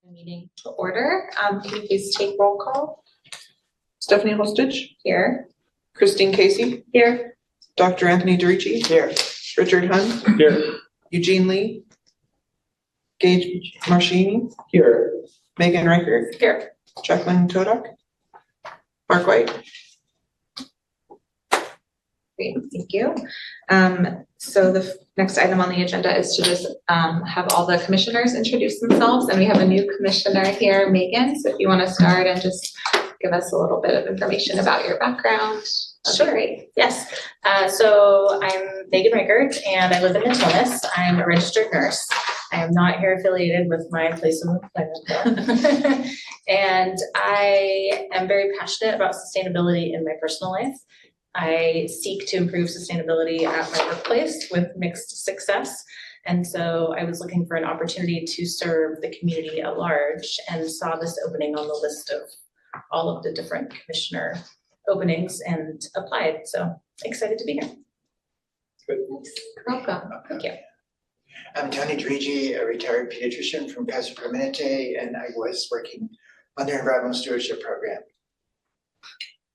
the meeting to order. Can you please take roll call? Stephanie Holstich. Here. Christine Casey. Here. Dr. Anthony Dorici. Here. Richard Hunt. Here. Eugene Lee. Gage Marchini. Here. Megan Reichert. Here. Jacqueline Todak. Mark White. Great, thank you. So the next item on the agenda is to just have all the commissioners introduce themselves, and we have a new commissioner here, Megan. So if you want to start and just give us a little bit of information about your background. Sure. Great. Yes. So I'm Megan Rickert and I live in Natomas. I'm a registered nurse. I am not here affiliated with my place of employment. And I am very passionate about sustainability in my personal life. I seek to improve sustainability at my workplace with mixed success. And so I was looking for an opportunity to serve the community at large and saw this opening on the list of all of the different commissioner openings and applied. So excited to be here. Welcome. Thank you. I'm Tony Dorici, a retired pediatrician from Sacramento, and I was working on their environmental stewardship program.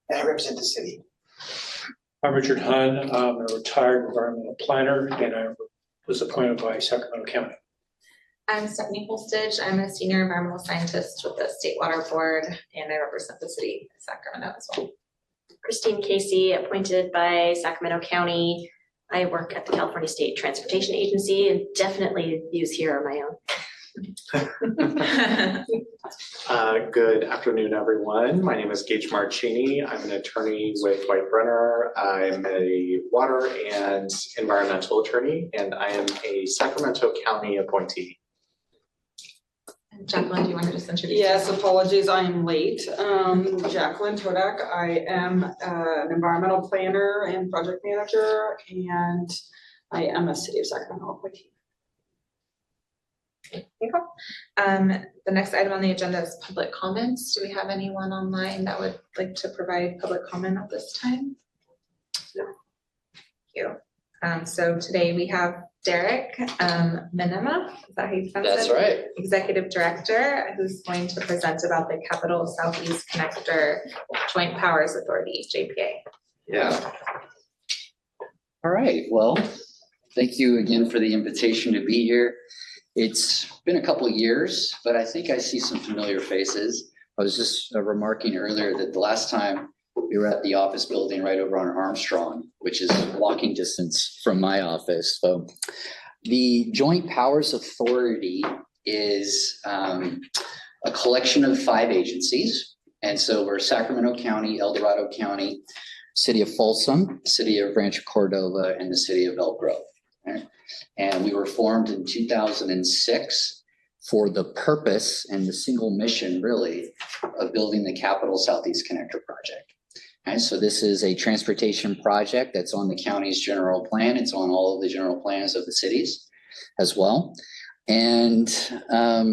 And I represent the city. I'm Richard Hunt. I'm a retired environmental planner, and I was appointed by Sacramento County. I'm Stephanie Holstich. I'm a senior environmental scientist with the State Water Board, and I represent the city of Sacramento as well. Christine Casey, appointed by Sacramento County. I work at the California State Transportation Agency and definitely views here are my own. Good afternoon, everyone. My name is Gage Marchini. I'm an attorney with White Brenner. I'm a water and environmental attorney, and I am a Sacramento County appointee. And Jacqueline, do you want to just introduce Yes, yourself? apologies, I am late. Jacqueline Todak. I am an environmental planner and project manager, and I am a City of Sacramento appointee. There you go. The next item on the agenda is public comments. Do we have anyone online that would like to provide public comment at this time? No. Thank you. So today we have Derek Minema, is that how you pronounce it? That's right. Executive Director, who's going to present about the Capital Southeast Connector Joint Powers Authority, JPA. Yeah. All right. Well, thank you again for the invitation to be here. It's been a couple of years, but I think I see some familiar faces. I was just remarking earlier that the last time we were at the office building right over on Armstrong, which is walking distance from my office. So the Joint Powers Authority is a collection of 5 agencies. And so we're Sacramento County, El Dorado County, City of Folsom, City of Rancho Cordova, and the City of Elk Grove. Right? And we were formed in 2006 for the purpose and the single mission, really, of building the Capital Southeast Connector project. And so this is a transportation project that's on the county's general plan. It's on all of the general plans of the cities as well. And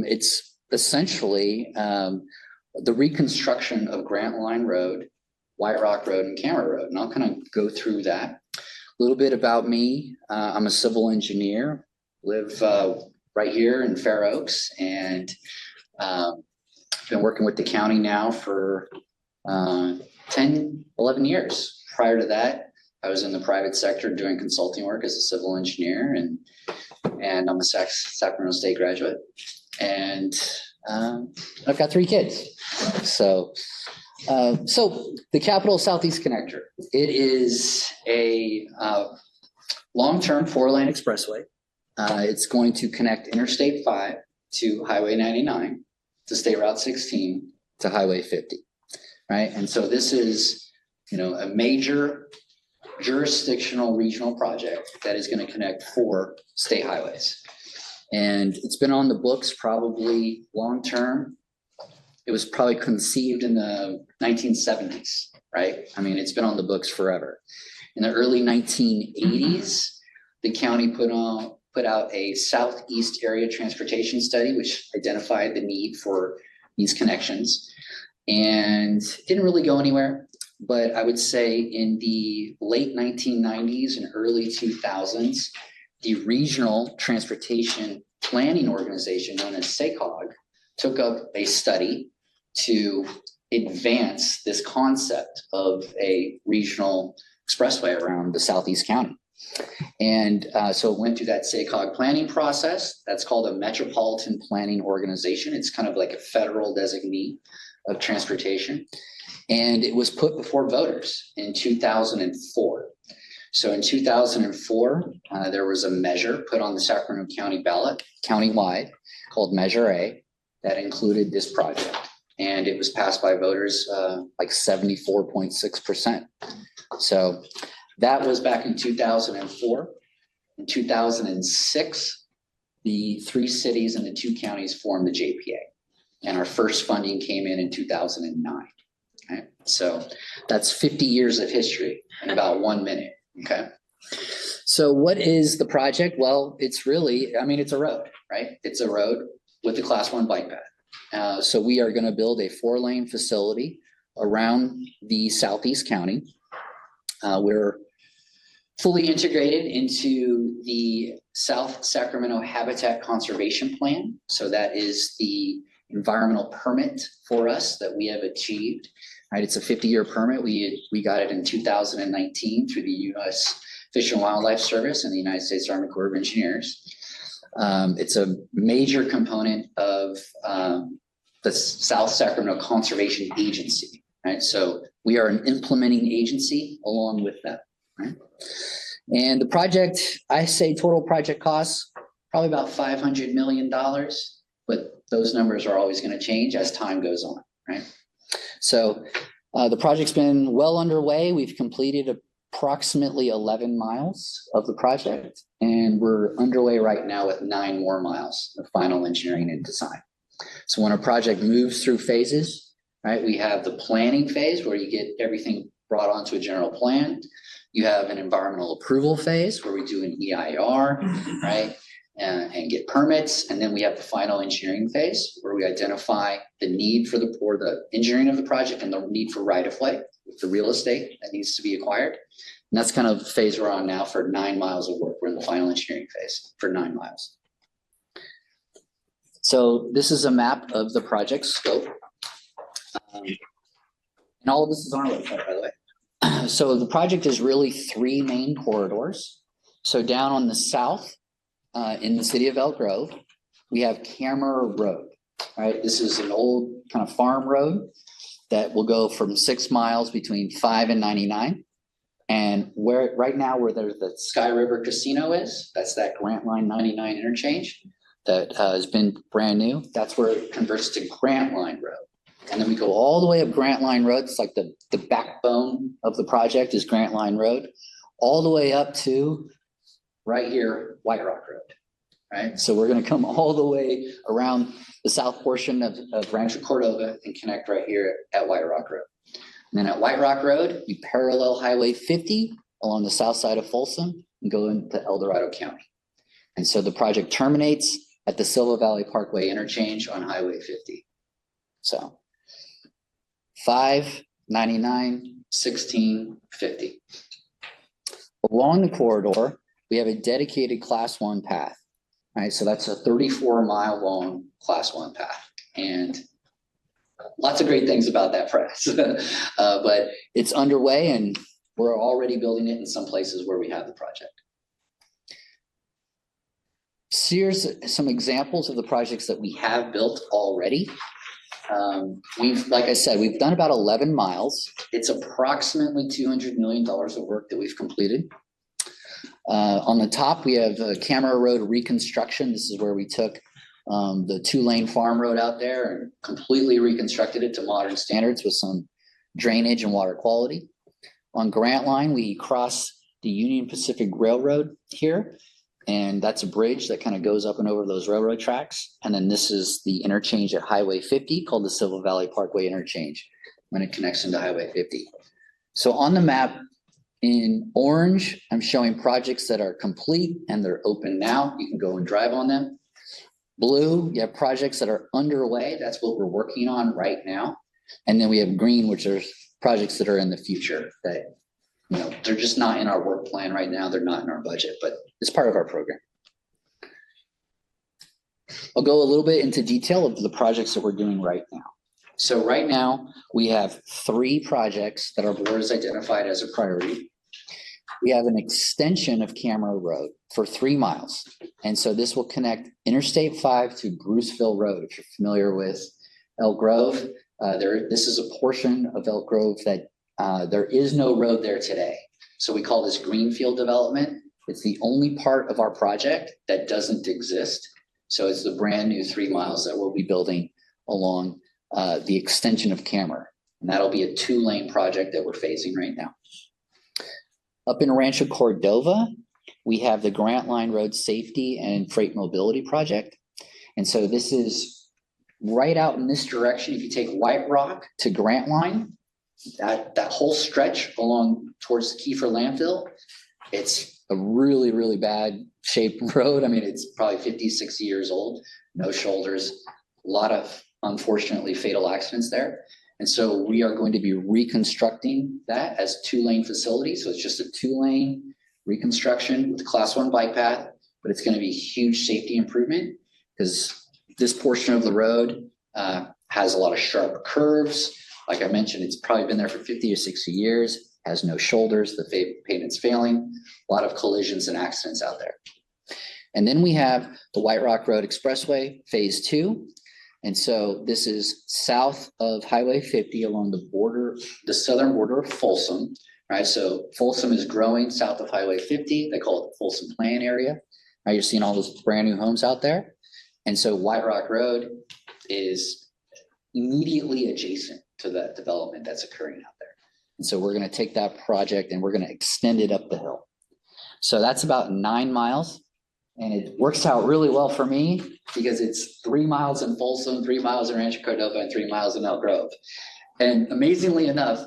it's essentially the reconstruction of Grant Line Road, White Rock Road, and Camera Road. And I'll kind of go through that. A little bit about me. I'm a civil engineer, live right here in Fair Oaks, and been working with the county now for 10, 11 years. Prior to that, I was in the private sector doing consulting work as a civil engineer, and I'm a Sacramento State graduate, and I've got 3 kids. So the Capital Southeast Connector, it is a long-term 4-lane expressway. It's going to connect Interstate 5 to Highway 99 to State Route 16 to Highway 50, right? And so this is, a major jurisdictional regional project that is going to connect 4 state highways. And it's been on the books probably long-term. It was probably conceived in the 1970s, right? I mean, it's been on the books forever. In the early 1980s, the county put out a Southeast Area Transportation Study, which identified the need for these connections, and didn't really go anywhere. But I would say in the late 1990s and early 2000s, the Regional Transportation Planning Organization, known as SACOG, took up a study to advance this concept of a regional expressway around the southeast county. And so it went through that SACOG planning process. That's called a Metropolitan Planning Organization. It's kind of like a federal designee of transportation. And it was put before voters in 2004. So in 2004, there was a measure put on the Sacramento County ballot, countywide, called Measure A, that included this project. And it was passed by voters like 74.6%. So that was back in 2004. In 2006, the 3 cities and the 2 counties formed the JPA. And our first funding came in 2009. Okay? So that's 50 years of history in about 1 minute. Okay. So what is the project? Well, it's really, I mean, it's a road, right? It's a road with a Class 1 bike path. So we are going to build a 4-lane facility around the southeast county. We're fully integrated into the South Sacramento Habitat Conservation Plan. So that is the environmental permit for us that we have achieved. Right, it's a 50-year permit. We got it in 2019 through the U.S. Fish and Wildlife Service and the United States Army Corps of Engineers. It's a major component of the South Sacramento Conservation Agency. Right, so we are an implementing agency along with that. Right, and the project, I say total project costs probably about $500 million, but those numbers are always going to change as time goes on. Right. So the project's been well underway. We've completed approximately 11 miles of the project, and we're underway right now with 9 more miles of final engineering and design. So when a project moves through phases, right, we have the planning phase where you get everything brought onto a general plan. You have an environmental approval phase where we do an EIR, right? And get permits, and then we have the final engineering phase where we identify the need for the engineering of the project and the need for right-of-way, the real estate that needs to be acquired. And that's kind of the phase we're on now for 9 miles of work. We're in the final engineering phase for 9 miles. So this is a map of the project scope. And all of this is on our website, by the way. So the project is really 3 main corridors. So down on the south, in the city of Elk Grove, we have Camera Road, right? This is an old kind of farm road that will go from 6 miles between 5 and 99. And where right now where there's the Sky River Casino is, that's that Grant Line 99 interchange that has been brand new. That's where it converts to Grant Line Road. And then we go all the way up Grant Line Road. It's like the backbone of the project is Grant Line Road, all the way up to right here, White Rock Road, right? So we're going to come all the way around the south portion of Rancho Cordova and connect right here at White Rock Road. And then at White Rock Road, we parallel Highway 50 along the south side of Folsom and go into El Dorado County. And so the project terminates at the Silva Valley Parkway interchange on Highway 50. So 5, 99, 16, 50. Along the corridor, we have a dedicated Class 1 path, right? So that's a 34-mile long Class 1 path. And lots of great things about that path. But it's underway and we're already building it in some places where we have the project. So here's some examples of the projects that we have built already. Like I said, we've done about 11 miles. It's approximately $200 million of work that we've completed. On the top, we have Camera Road reconstruction. This is where we took the 2-lane farm road out there and completely reconstructed it to modern standards with some drainage and water quality. On Grant Line, we cross the Union Pacific Railroad here, and that's a bridge that kind of goes up and over those railroad tracks. And then this is the interchange at Highway 50 called the Silva Valley Parkway interchange when it connects into Highway 50. So on the map in orange, I'm showing projects that are complete and they're open now. You can go and drive on them. Blue, you have projects that are underway. That's what we're working on right now. And then we have green, which are projects that are in the future that, you know, they're just not in our work plan right now. They're not in our budget, but it's part of our program. I'll go a little bit into detail of the projects that we're doing right now. So right now, we have 3 projects that our board has identified as a priority. We have an extension of Camera Road for 3 miles. And so this will connect Interstate 5 to Bruceville Road. If you're familiar with Elk Grove, this is a portion of Elk Grove that there is no road there today. So we call this greenfield development. It's the only part of our project that doesn't exist. So it's the brand new 3 miles that we'll be building along the extension of Camera. And that'll be a 2-lane project that we're phasing right now. Up in Rancho Cordova, we have the Grant Line Road Safety and Freight Mobility Project. And so this is right out in this direction. If you take White Rock to Grant Line, that whole stretch along towards the Kiefer landfill, it's a really, really bad shaped road. I mean, it's probably 50, 60 years old, no shoulders, a lot of unfortunately fatal accidents there. And so we are going to be reconstructing that as 2-lane facility. So it's just a 2-lane reconstruction with a Class 1 bike path, but it's going to be a huge safety improvement because this portion of the road has a lot of sharp curves. Like I mentioned, it's probably been there for 50 or 60 years, has no shoulders, the pavement's failing, a lot of collisions and accidents out there. And then we have the White Rock Road Expressway, Phase 2. And so this is south of Highway 50 along the border, the southern border of Folsom, right? So Folsom is growing south of Highway 50. They call it the Folsom Plan area. Right? You're seeing all those brand new homes out there. And so White Rock Road is immediately adjacent to that development that's occurring out there. And so we're going to take that project and we're going to extend it up the hill. So that's about 9 miles. And it works out really well for me because it's 3 miles in Folsom, 3 miles in Rancho Cordova, and 3 miles in Elk Grove. And amazingly enough,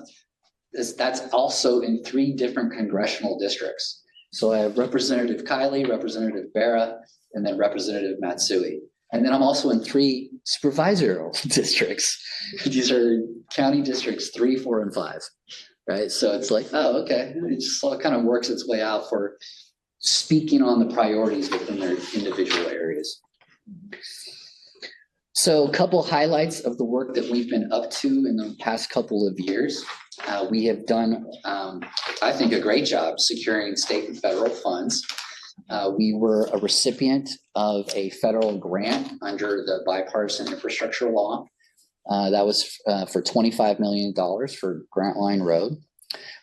that's also in 3 different congressional districts. So I have Representative Kiley, Representative Barra, and then Representative Matsui. And then I'm also in 3 supervisory districts. These are county districts 3, 4, and 5, right? So it's like, oh, okay. It just all kind of works its way out for speaking on the priorities within their individual areas. So a couple highlights of the work that we've been up to in the past couple of years. We have done, I think, a great job securing state and federal funds. We were a recipient of a federal grant under the bipartisan infrastructure law. That was for $25 million for Grant Line Road.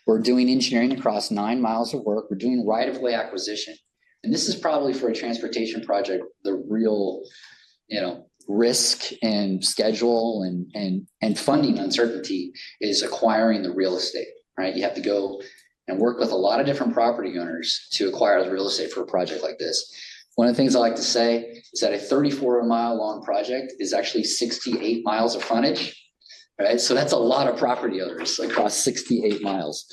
We're doing engineering across 9 miles of work. We're doing right-of-way acquisition. And this is probably for a transportation project, the real, risk and schedule and funding uncertainty is acquiring the real estate, right? You have to go and work with a lot of different property owners to acquire the real estate for a project like this. One of the things I like to say is that a 34-mile long project is actually 68 miles of frontage. Right, so that's a lot of property owners across 68 miles.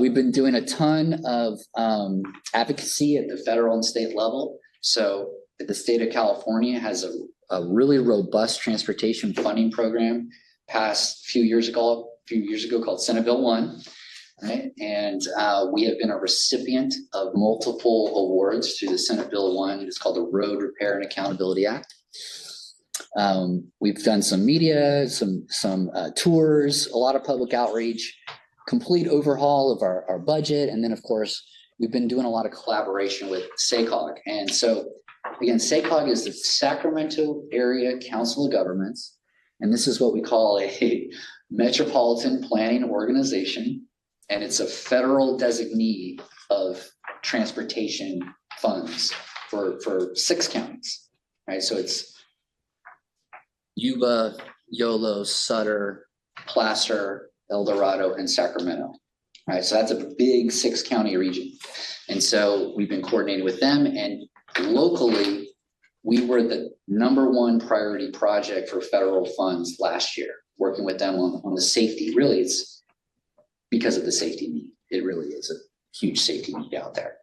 We've been doing a ton of advocacy at the federal and state level. So the state of California has a really robust transportation funding program passed a few years ago called Senate Bill 1. Right, and we have been a recipient of multiple awards through the Senate Bill 1. It's called the Road Repair and Accountability Act. We've done some media, some tours, a lot of public outreach, complete overhaul of our budget. And then of course, we've been doing a lot of collaboration with SACOG. And so again, SACOG is the Sacramento Area Council of Governments. And this is what we call a metropolitan planning organization. And it's a federal designee of transportation funds for 6 counties, right? So it's Yuba, Yolo, Sutter, Placer, El Dorado, and Sacramento. Right, so that's a big 6-county region. And so we've been coordinating with them, and locally, we were the #1 priority project for federal funds last year, working with them on the safety. Really, it's because of the safety need. It really is a huge safety need out there.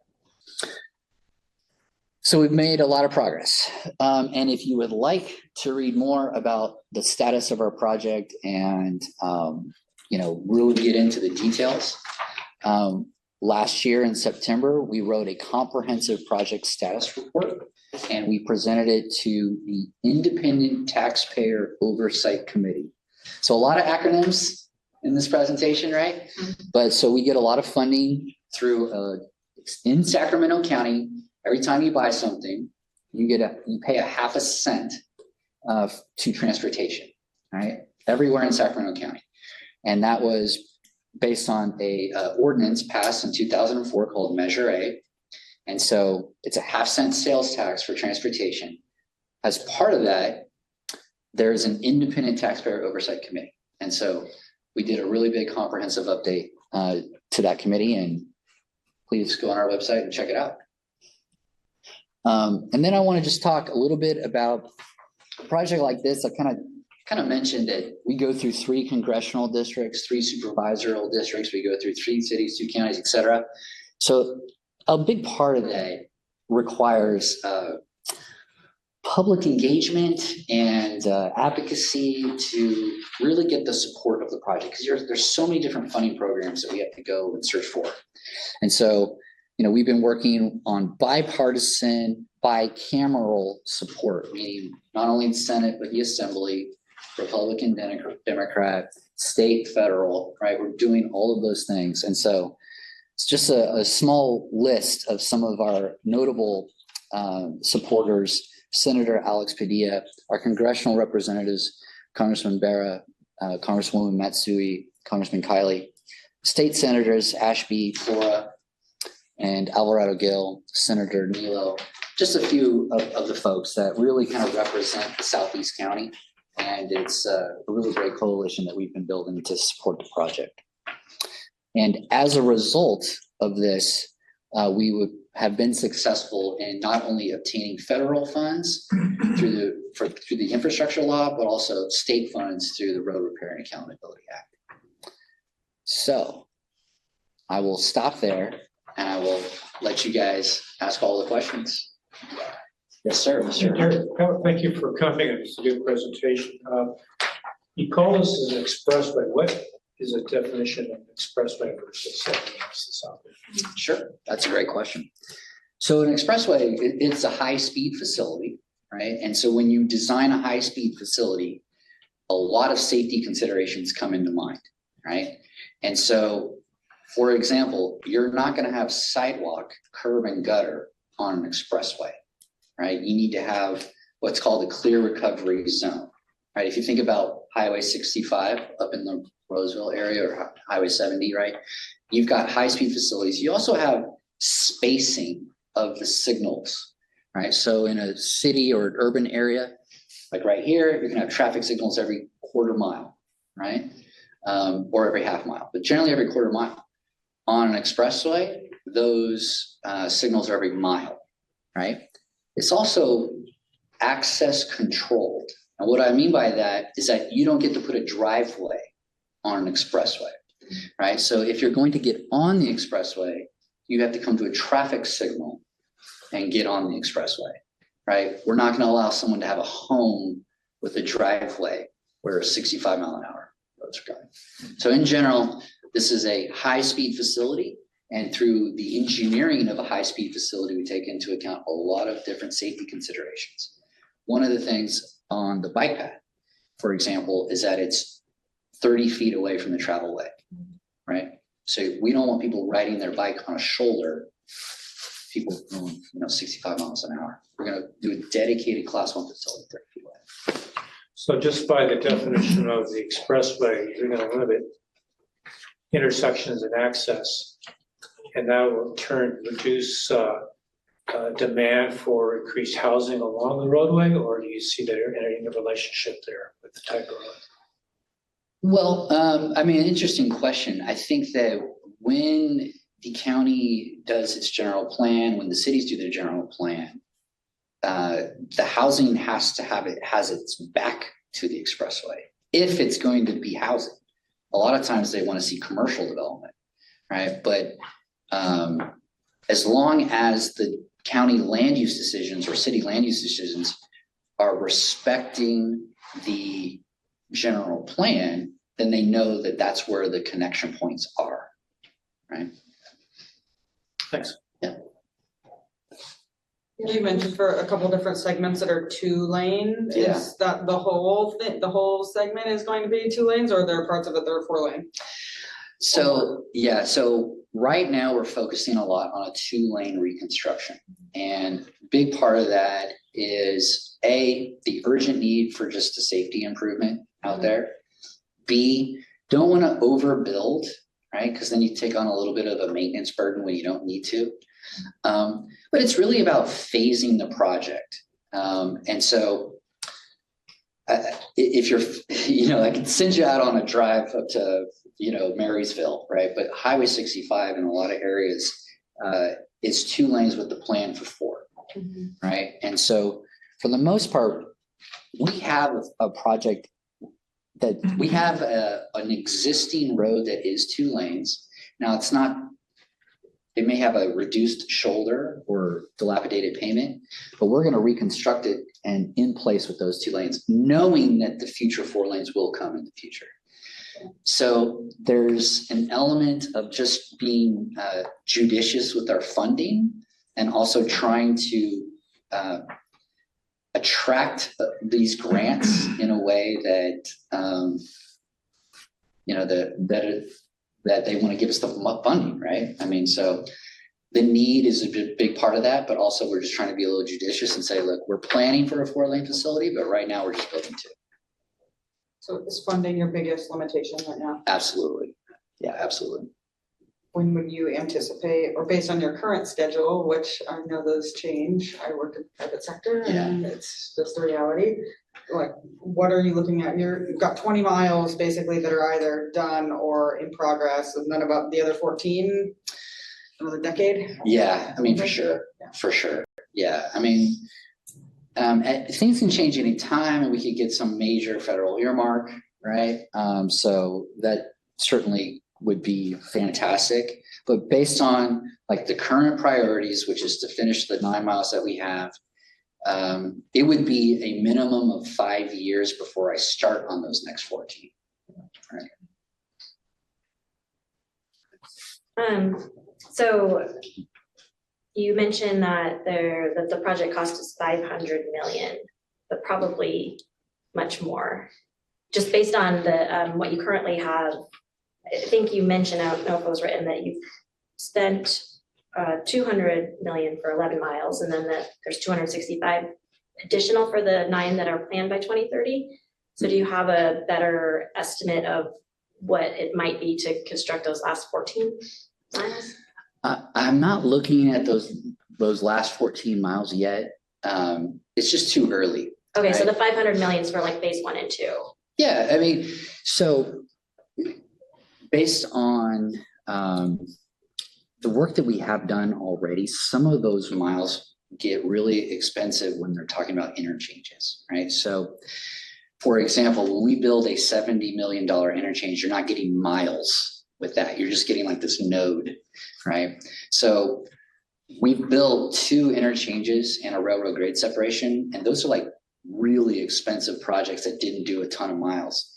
So we've made a lot of progress. And if you would like to read more about the status of our project and really get into the details, last year in September, we wrote a comprehensive project status report and we presented it to the Independent Taxpayer Oversight Committee. So a lot of acronyms in this presentation, right? But so we get a lot of funding through in Sacramento County. Every time you buy something, you pay a half a cent to transportation, right? Everywhere in Sacramento County. And that was based on a ordinance passed in 2004 called Measure A. And so it's a half-cent sales tax for transportation. As part of that, there is an Independent Taxpayer Oversight Committee. And so we did a really big comprehensive update to that committee, and please go on our website and check it out. And then I want to just talk a little bit about a project like this. I kind of mentioned that we go through 3 congressional districts, 3 supervisorial districts. We go through 3 cities, 2 counties, et cetera. So a big part of that requires public engagement and advocacy to really get the support of the project, because there's so many different funding programs that we have to go and search for. And so, we've been working on bipartisan, bicameral support, meaning not only the Senate, but the Assembly, Republican, Democrat, state, federal, right? We're doing all of those things. And so it's just a small list of some of our notable supporters: Senator Alex Padilla, our congressional representatives, Congressman Barra, Congresswoman Matsui, Congressman Kiley, state senators Ashby, Flora, and Alvarado Gil, Senator Nilo, just a few of the folks that really kind of represent the Southeast County. And it's a really great coalition that we've been building to support the project. And as a result of this, we would have been successful in not only obtaining federal funds through the infrastructure law, but also state funds through the Road Repair and Accountability Act. So I will stop there and I will let you guys ask all the questions. Yes, sir. Thank you for coming. It's a good presentation. You call this an expressway. What is a definition of expressway versus something else that's out there? Sure, that's a great question. So an expressway, it's a high-speed facility, right? And so when you design a high-speed facility, a lot of safety considerations come into mind, right? And so, for example, you're not going to have sidewalk, curb, and gutter on an expressway, right? You need to have what's called a clear recovery zone, right? If you think about Highway 65 up in the Roseville area or Highway 70, right? You've got high-speed facilities. You also have spacing of the signals, right? So in a city or an urban area, like right here, you're gonna have traffic signals every quarter mile, right? Or every half mile, but generally every quarter mile. On an expressway, those signals are every mile, right? It's also access controlled. And what I mean by that is that you don't get to put a driveway on an expressway, right? So if you're going to get on the expressway, you have to come to a traffic signal and get on the expressway, right? We're not going to allow someone to have a home with a driveway where 65 mile an hour roads are going. So in general, this is a high-speed facility, and through the engineering of a high-speed facility, we take into account a lot of different safety considerations. One of the things on the bike path, for example, is that it's 30 feet away from the travel way, right? So we don't want people riding their bike on a shoulder, people going 65 miles an hour. We're going to do a dedicated class 1 facility 30 feet away. So just by the definition of the expressway, you're going to limit intersections and access, and that will in turn reduce demand for increased housing along the roadway, or do you see there any relationship there with the type of road? Well, I mean, an interesting question. I think that when the county does its general plan, when the cities do their general plan, the housing has its back to the expressway. If it's going to be housing, a lot of times they want to see commercial development, right? But as long as the county land use decisions or city land use decisions are respecting the general plan, then they know that that's where the connection points are, right? Thanks. Yeah. You mentioned for a couple different segments that are 2-lane. Yeah. Is that the whole thing, the whole segment is going to be 2 lanes, or are there parts of it that are 4-lane? So, yeah, so right now we're focusing a lot on a 2-lane reconstruction. And big part of that is the urgent need for just a safety improvement out there. B, don't want to overbuild, right? Because then you take on a little bit of a maintenance burden when you don't need to. But it's really about phasing the project. And so if you're, I can send you out on a drive up to, Marysville, right? But Highway 65 in a lot of areas is 2 lanes with the plan for 4, right? And so for the most part, we have a project that we have an existing road that is 2 lanes. Now it's not, it may have a reduced shoulder or dilapidated pavement, but we're gonna reconstruct it and in place with those 2 lanes, knowing that the future 4 lanes will come in the future. So there's an element of just being judicious with our funding and also trying to attract these grants in a way that, that they want to give us the funding, right? I mean, so the need is a big part of that, but also we're just trying to be a little judicious and say, look, we're planning for a 4-lane facility, but right now we're just building 2. So is funding your biggest limitation right now? Absolutely. Yeah, absolutely. When would you anticipate, or based on your current schedule, which I know those change, I work in the private sector and it's just the reality. Like, what are you looking at? You've got 20 miles basically that are either done or in progress, and then about the other 14, another decade? Yeah, I mean, for sure, for sure. Yeah, I mean, things can change any time and we could get some major federal earmark, right? So that certainly would be fantastic. But based on like the current priorities, which is to finish the 9 miles that we have, it would be a minimum of 5 years before I start on those next 14. Right. So you mentioned that the project cost is 500 million, but probably much more. Just based on the what you currently have, I think you mentioned, I don't know if it was written, that you've spent 200 million for 11 miles, and then that there's 265 additional for the 9 that are planned by 2030. So do you have a better estimate of what it might be to construct those last 14 miles? I'm not looking at those last 14 miles yet. It's just too early. Okay, right? so the 500 million is for like phase 1 and 2. Yeah, I mean, so based on the work that we have done already, some of those miles get really expensive when they're talking about interchanges, right? So for example, when we build a $70 million interchange, you're not getting miles with that. You're just getting like this node, right? So we've built 2 interchanges and a railroad grade separation, and those are like really expensive projects that didn't do a ton of miles.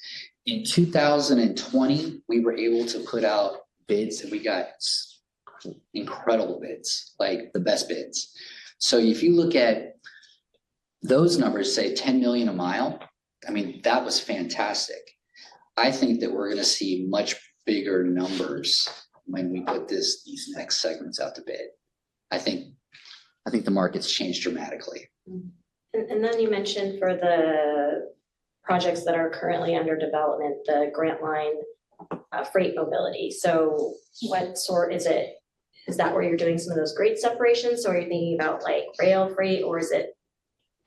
In 2020, we were able to put out bids and we got incredible bids, like the best bids. So if you look at those numbers, say 10 million a mile, I mean, that was fantastic. I think that we're going to see much bigger numbers when we put these next segments out to bid. I think the market's changed dramatically. And then you mentioned for the projects that are currently under development, the Grant Line freight mobility. So what sort is it? Is that where you're doing some of those grade separations? So are you thinking about like rail freight, or is it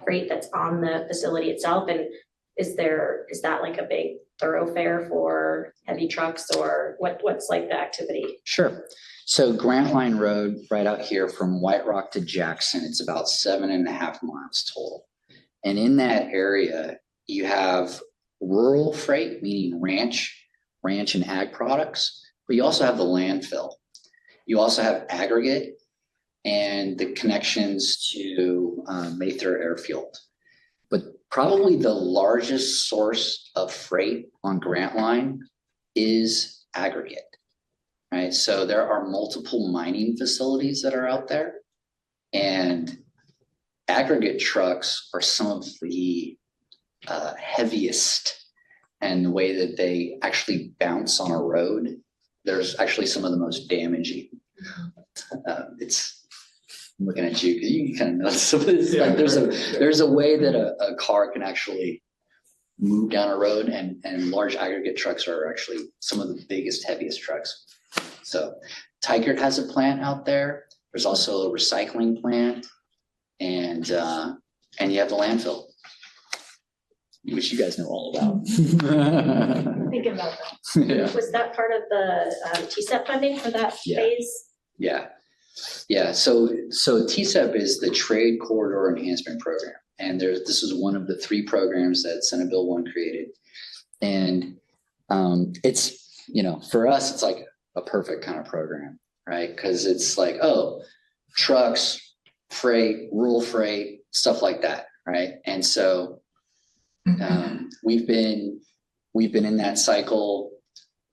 freight that's on the facility itself? And is that like a big thoroughfare for heavy trucks, or what's like the activity? Sure. So Grant Line Road right out here from White Rock to Jackson, it's about 7.5 miles total. And in that area, you have rural freight, meaning ranch and ag products, but you also have the landfill. You also have aggregate and the connections to Mather Airfield. But probably the largest source of freight on Grant Line is aggregate, right? So there are multiple mining facilities that are out there, and aggregate trucks are some of the heaviest, and the way that they actually bounce on a road, there's actually some of the most damaging. I'm looking at you, 'cause you kind of know some of this, like there's a way that a car can actually move down a road, and large aggregate trucks are actually some of the biggest, heaviest trucks. So Tykert has a plant out there. There's also a recycling plant, and you have the landfill, which you guys know all about. Thinking about that. Yeah. Was that part of the TSEP funding for that Yeah. phase? Yeah. So TSEP is the Trade Corridor Enhancement Program. And this is one of the 3 programs that Senate Bill 1 created. And it's, for us, it's like a perfect kind of program, right? Because it's like, trucks, freight, rural freight, stuff like that, right? And so we've been in that cycle,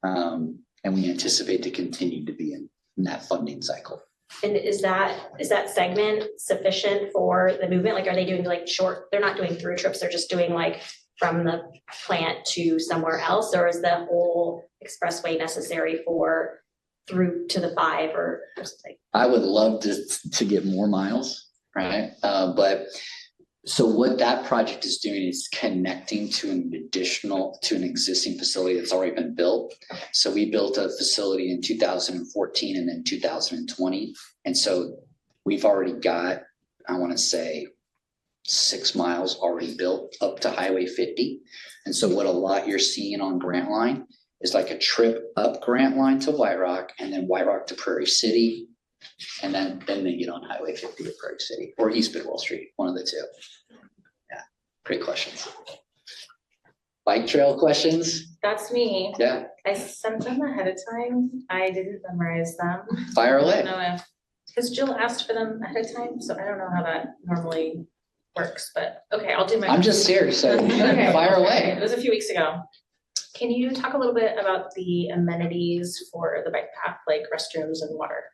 and we anticipate to continue to be in that funding cycle. And is that segment sufficient for the movement? Like, are they doing like they're not doing through trips, they're just doing like from the plant to somewhere else? Or is the whole expressway necessary for through to the 5 or something? I would love to get more miles, right? But so what that project is doing is connecting to an existing facility that's already been built. So we built a facility in 2014 and then 2020. And so we've already got, I want to say, 6 miles already built up to Highway 50. And so what a lot you're seeing on Grant Line is like a trip up Grant Line to White Rock, and then White Rock to Prairie City. And then they get on Highway 50 at Prairie City or East Bidwell Street, one of the 2. Yeah, great questions. Bike trail questions? That's me. Yeah, I sent them ahead of time. I didn't memorize them. fire I away. don't know because Jill asked for them ahead of time, so I don't know how that normally works, but okay, I'll do my. I'm just here, so Okay. fire away. It was a few weeks ago. Can you talk a little bit about the amenities for the bike path, like restrooms and water?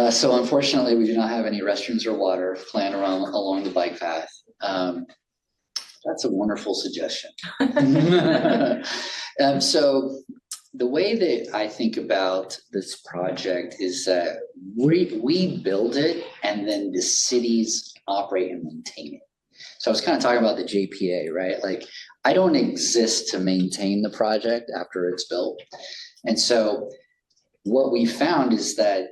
So unfortunately, we do not have any restrooms or water planned along the bike path. That's a wonderful suggestion. So the way that I think about this project is that we build it and then the cities operate and maintain it. So I was kind of talking about the JPA, right? Like, I don't exist to maintain the project after it's built. And so what we found is that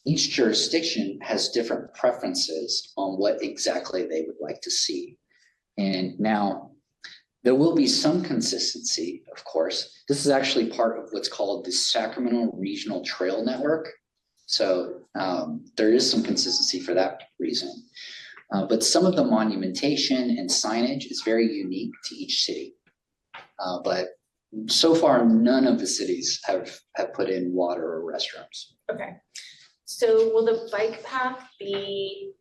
each jurisdiction has different preferences on what exactly they would like to see. And now there will be some consistency, of course. This is actually part of what's called the Sacramento Regional Trail Network. So there is some consistency for that reason. But some of the monumentation and signage is very unique to each city. But so far, none of the cities have put in water or restrooms. Okay. So will the bike path be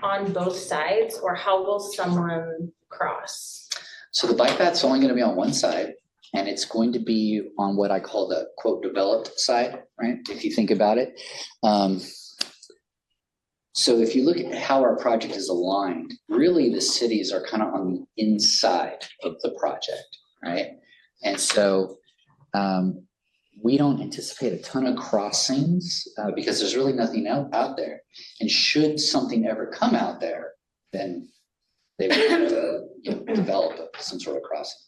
on both sides, or how will someone cross? So the bike path's only going to be on one side, and it's going to be on what I call the quote developed side, right? If you think about it. So if you look at how our project is aligned, really the cities are kind of on the inside of the project, right? And so we don't anticipate a ton of crossings because there's really nothing out there. And should something ever come out there, then they would develop some sort of crossing.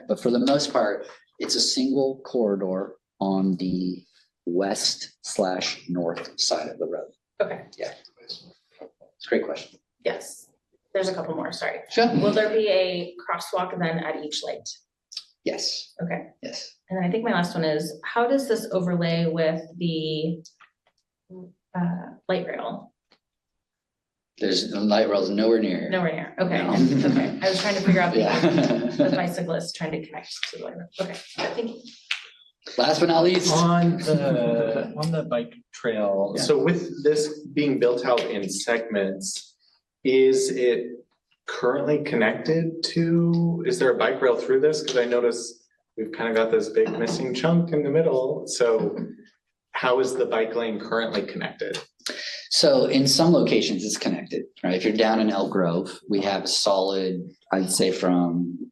But for the most part, it's a single corridor on the west/north side of the road. Okay. Yeah. It's a great question. Yes. There's a couple more, sorry. Sure. Will there be a crosswalk then at each light? Yes. Okay. Yes. And then I think my last one is, how does this overlay with the light rail? There's the light rail's nowhere near here. Nowhere near, okay, No. okay. I was trying to figure out Yeah. the bicyclist trying to connect to the light rail. Okay, thank you. Last but not least. On the bike trail, Yeah. so with this being built out in segments, is it currently connected to, is there a bike rail through this? Because I noticed we've kind of got this big missing chunk in the middle, so how is the bike lane currently connected? So in some locations, it's connected, right? If you're down in Elk Grove, we have a solid, I'd say from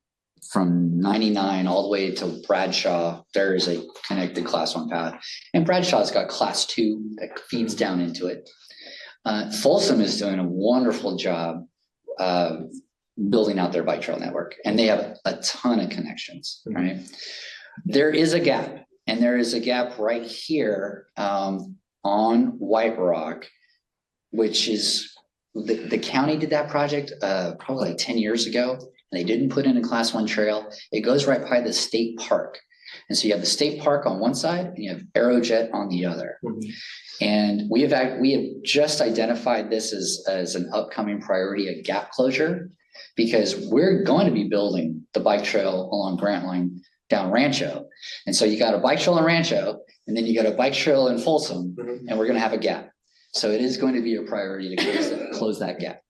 99 all the way to Bradshaw, there is a connected class 1 path. And Bradshaw's got class 2 that feeds down into it. Folsom is doing a wonderful job building out their bike trail network, and they have a ton of connections, right? There is a gap, and there is a gap right here on White Rock, which is, the county did that project probably like 10 years ago, and they didn't put in a class 1 trail. It goes right by the state park. And so you have the state park on one side and you have Aerojet on the other. And we have just identified this as an upcoming priority, a gap closure, because we're going to be building the bike trail along Grant Line down Rancho. And so you got a bike trail in Rancho, and then you got a bike trail in Folsom, and we're going to have a gap. So it is going to be a priority to close that gap.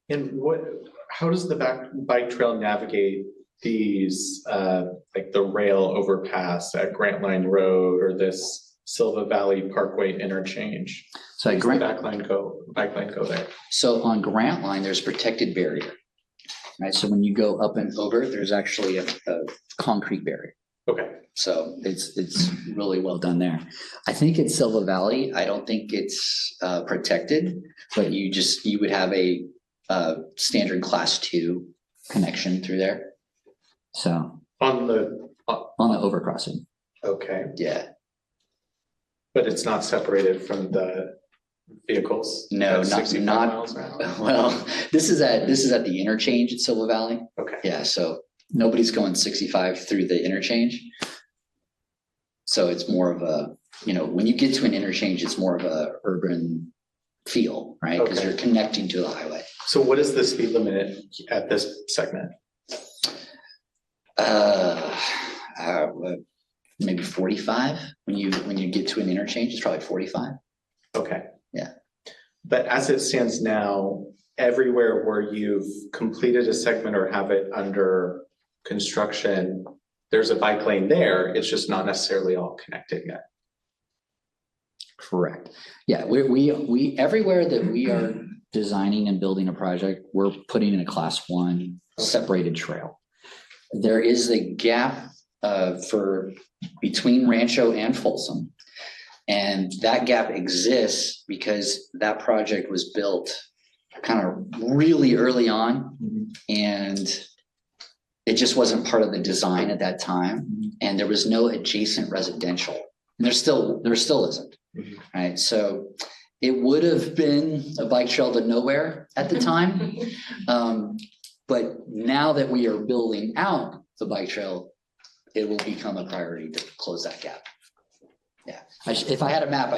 And how does the bike trail navigate these, like the rail overpass at Grant Line Road or this Silva Valley Parkway interchange? So Does the bike line go there? So on Grant Line, there's protected barrier, right? So when you go up and over, there's actually a concrete barrier. Okay. So it's really well done there. I think it's Silva Valley. I don't think it's protected, but you would have a standard class 2 connection through there. So On the overcrossing. okay, Yeah. but it's not separated from the vehicles? No, at 65 not miles an hour? well, this is at the interchange at Silva Valley. Okay. Yeah, so nobody's going 65 through the interchange. So it's more of a, when you get to an interchange, it's more of a urban feel, right? Because Okay. you're connecting to the highway. So what is the speed limit at this segment? Maybe 45. When you get to an interchange, it's probably 45. Okay. Yeah. But as it stands now, everywhere where you've completed a segment or have it under construction, there's a bike lane there, it's just not necessarily all connected yet. Correct. Yeah, we everywhere that we are designing and building a project, we're putting in a class 1 separated trail. There is a gap for between Rancho and Folsom. And that gap exists because that project was built kind of really early on, and it just wasn't part of the design at that time. And there was no adjacent residential. And there still isn't. Right. So it would have been a bike trail to nowhere at the time. But now that we are building out the bike trail, it will become a priority to close that gap. Yeah. If I had a map,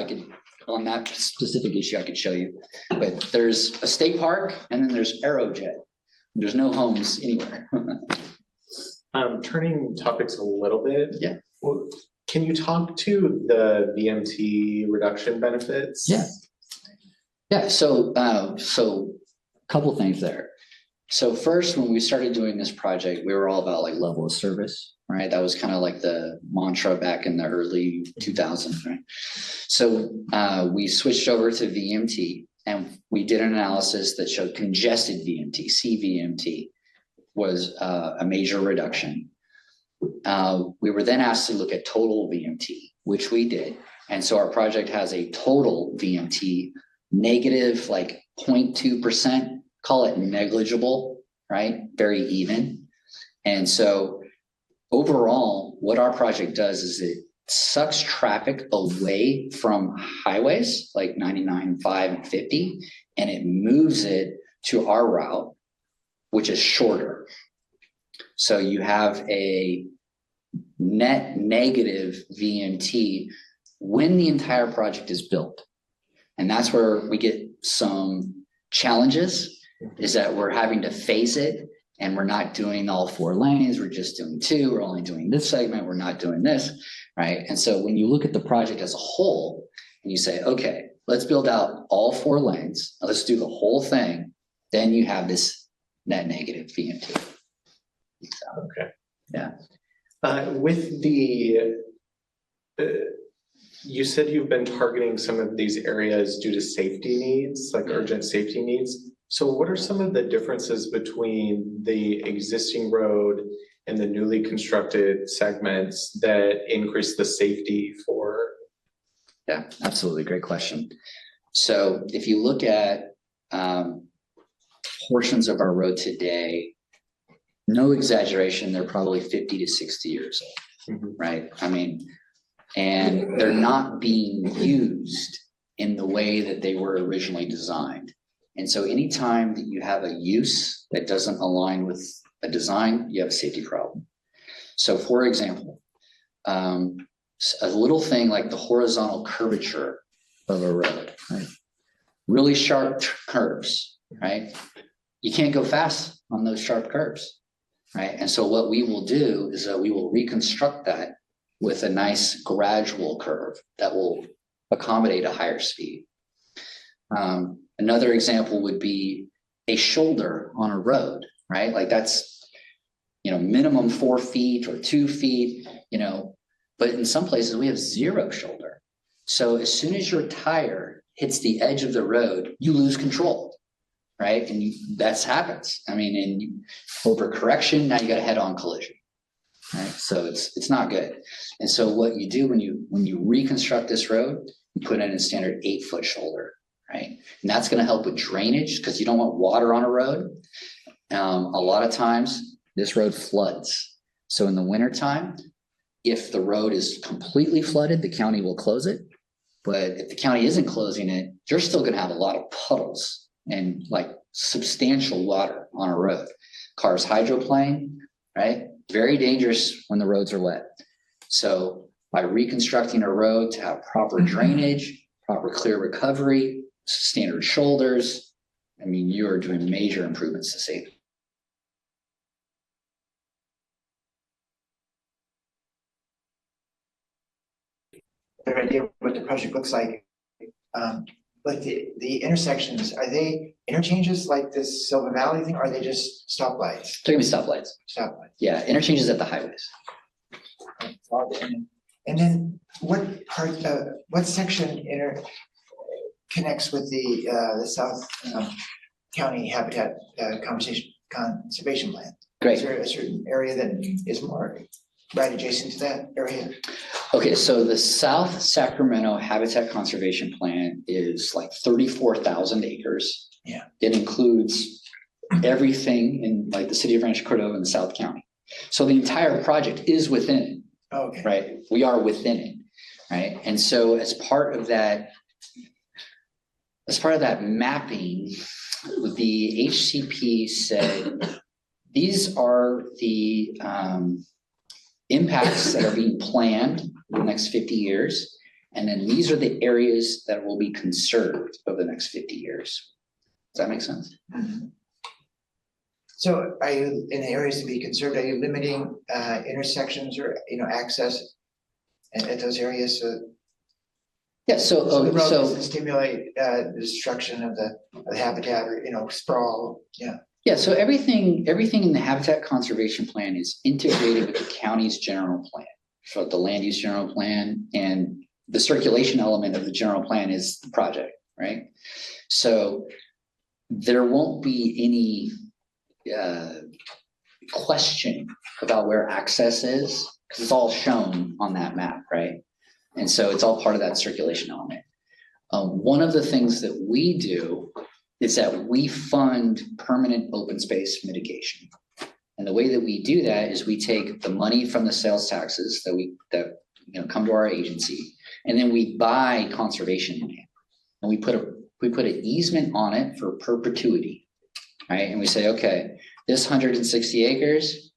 on that specific issue, I could show you. But there's a state park and then there's Aerojet. There's no homes anywhere. Turning topics a little bit. Yeah. Well, can you talk to the VMT reduction benefits? Yeah. Yeah. So couple things there. So first, when we started doing this project, we were all about like level of service, right? That was kind of like the mantra back in the early 2000s, right? So we switched over to VMT, and we did an analysis that showed congested VMT, CVMT, was a major reduction. We were then asked to look at total VMT, which we did. And so our project has a total VMT negative like 0.2%, call it negligible, right? Very even. And so overall, what our project does is it sucks traffic away from highways like 99, 5, and 50, and it moves it to our route, which is shorter. So you have a net negative VMT when the entire project is built. And that's where we get some challenges, is that we're having to phase it, and we're not doing all 4 lanes, we're just doing 2, we're only doing this segment, we're not doing this, right? And so when you look at the project as a whole, and you say, okay, let's build out all 4 lanes, let's do the whole thing, then you have this net negative VMT. Okay. Yeah. With the You said you've been targeting some of these areas due to safety needs, like urgent safety needs. So what are some of the differences between the existing road and the newly constructed segments that increase the safety for? Yeah, absolutely. Great question. So if you look at portions of our road today, no exaggeration, they're probably 50 to 60 years old, right? I mean, and they're not being used in the way that they were originally designed. And so anytime that you have a use that doesn't align with a design, you have a safety problem. So for example, a little thing like the horizontal curvature of a road, right? Really sharp curves, right? You can't go fast on those sharp curves, right? And so what we will do is that we will reconstruct that with a nice gradual curve that will accommodate a higher speed. Another example would be a shoulder on a road, right? Like that's, minimum 4 feet or 2 feet, but in some places we have 0 shoulder. So as soon as your tire hits the edge of the road, you lose control, right? And that happens. I mean, in overcorrection, now you got a head-on collision, right? So it's not good. And so what you do when you reconstruct this road, you put in a standard 8-foot shoulder, right? And that's going to help with drainage because you don't want water on a road. A lot of times this road floods. So in the wintertime, if the road is completely flooded, the county will close it. But if the county isn't closing it, you're still going to have a lot of puddles and like substantial water on a road. Cars hydroplane, right? Very dangerous when the roads are wet. So by reconstructing a road to have proper drainage, proper clear recovery, standard shoulders, I mean, you are doing major improvements to safety. Better idea what the project looks like. But the intersections, are they interchanges like this Silver Valley thing? Or are they just stoplights? They're gonna be stoplights. Stoplights. Yeah, interchanges at the highways. And then what section connects with the South County Habitat Conservation Plan? Great. Is there a certain area that is more right adjacent to that area? Okay, so the South Sacramento Habitat Conservation Plan is like 34,000 acres. Yeah. It includes everything in like the city of Rancho Cordova and the South County. So the entire project is within it. Oh, okay. Right? We are within it, right? And so as part of that mapping, the HCP said, these are the impacts that are being planned in the next 50 years. And then these are the areas that will be conserved over the next 50 years. Does that make sense? Mm-hmm. So are you, in the areas to be conserved, are you limiting intersections or, access at those areas? Yeah, So the road so doesn't stimulate the destruction of the habitat or, sprawl, yeah. yeah, so everything in the Habitat Conservation Plan is integrated with the county's general plan. So the land use general plan and the circulation element of the general plan is the project, right? So there won't be any question about where access is because it's all shown on that map, right? And so it's all part of that circulation element. One of the things that we do is that we fund permanent open space mitigation. And the way that we do that is we take the money from the sales taxes that come to our agency, and then we buy conservation land. And we put an easement on it for perpetuity, right? And we say, okay, this 160 acres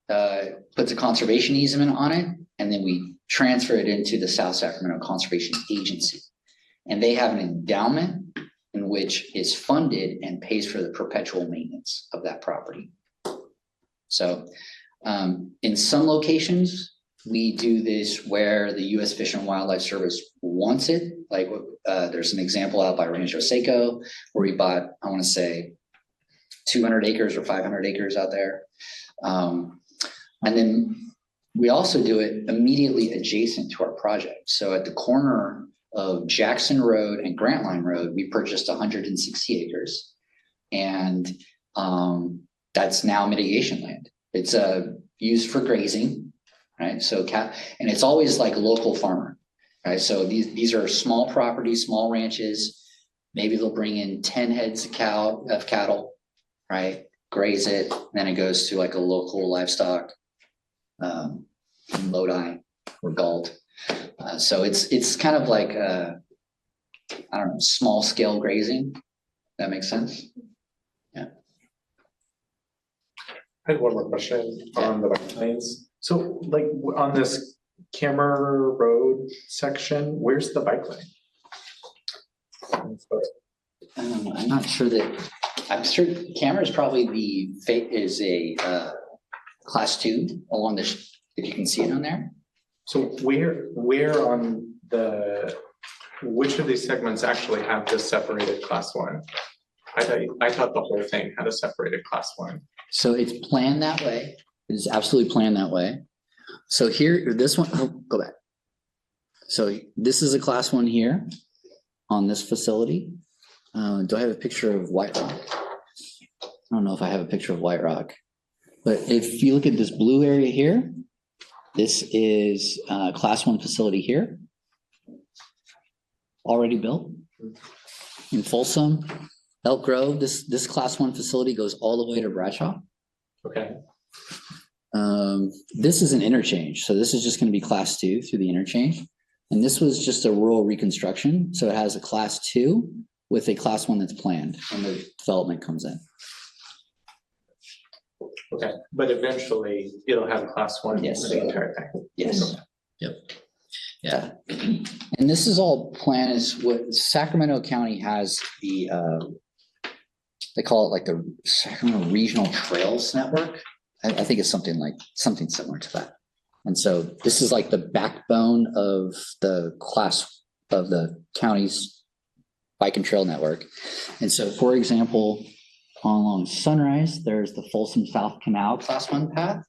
puts a conservation easement on it, and then we transfer it into the South Sacramento Conservation Agency. And they have an endowment in which is funded and pays for the perpetual maintenance of that property. So in some locations, we do this where the U.S. Fish and Wildlife Service wants it. Like there's an example out by Rancho Seco where we bought, I want to say, 200 acres or 500 acres out there. And then we also do it immediately adjacent to our project. So at the corner of Jackson Road and Grantline Road, we purchased 160 acres. And that's now mitigation land. It's used for grazing, right? So and it's always like local farmer, right? So these are small properties, small ranches. Maybe they'll bring in 10 heads of cattle, right? Graze it, and then it goes to like a local livestock, Lodi or Galt. So it's kind of like I don't know, small scale grazing. That makes sense. I had one more question on the bike lanes. So like on this Camera Road section, where's the bike lane? I'm not sure that, I'm sure Camera is probably is a class 2 along this, if you can see it on there. So where on which of these segments actually have this separated class 1? I thought the whole thing had a separated class 1. So it's planned that way. It is absolutely planned that way. So here, this one, go back. So this is a class 1 here on this facility. Do I have a picture of White Rock? I don't know if I have a picture of White Rock, but if you look at this blue area here, this is a class 1 facility here, already built. In Folsom, Elk Grove, this class 1 facility goes all the way to Bradshaw. Okay. This is an interchange. So this is just going to be class 2 through the interchange. And this was just a rural reconstruction. So it has a class 2 with a class 1 that's planned when the development comes in. Okay, but eventually it'll have a class 1 Yes. for the entire thing. Yes. Yep. Yeah. And this is all planned is what Sacramento County has the, they call it like the Sacramento Regional Trails Network. I think it's something similar to that. And so this is like the backbone of the county's bike and trail network. And so, for example, along Sunrise, there's the Folsom South Canal class 1 path,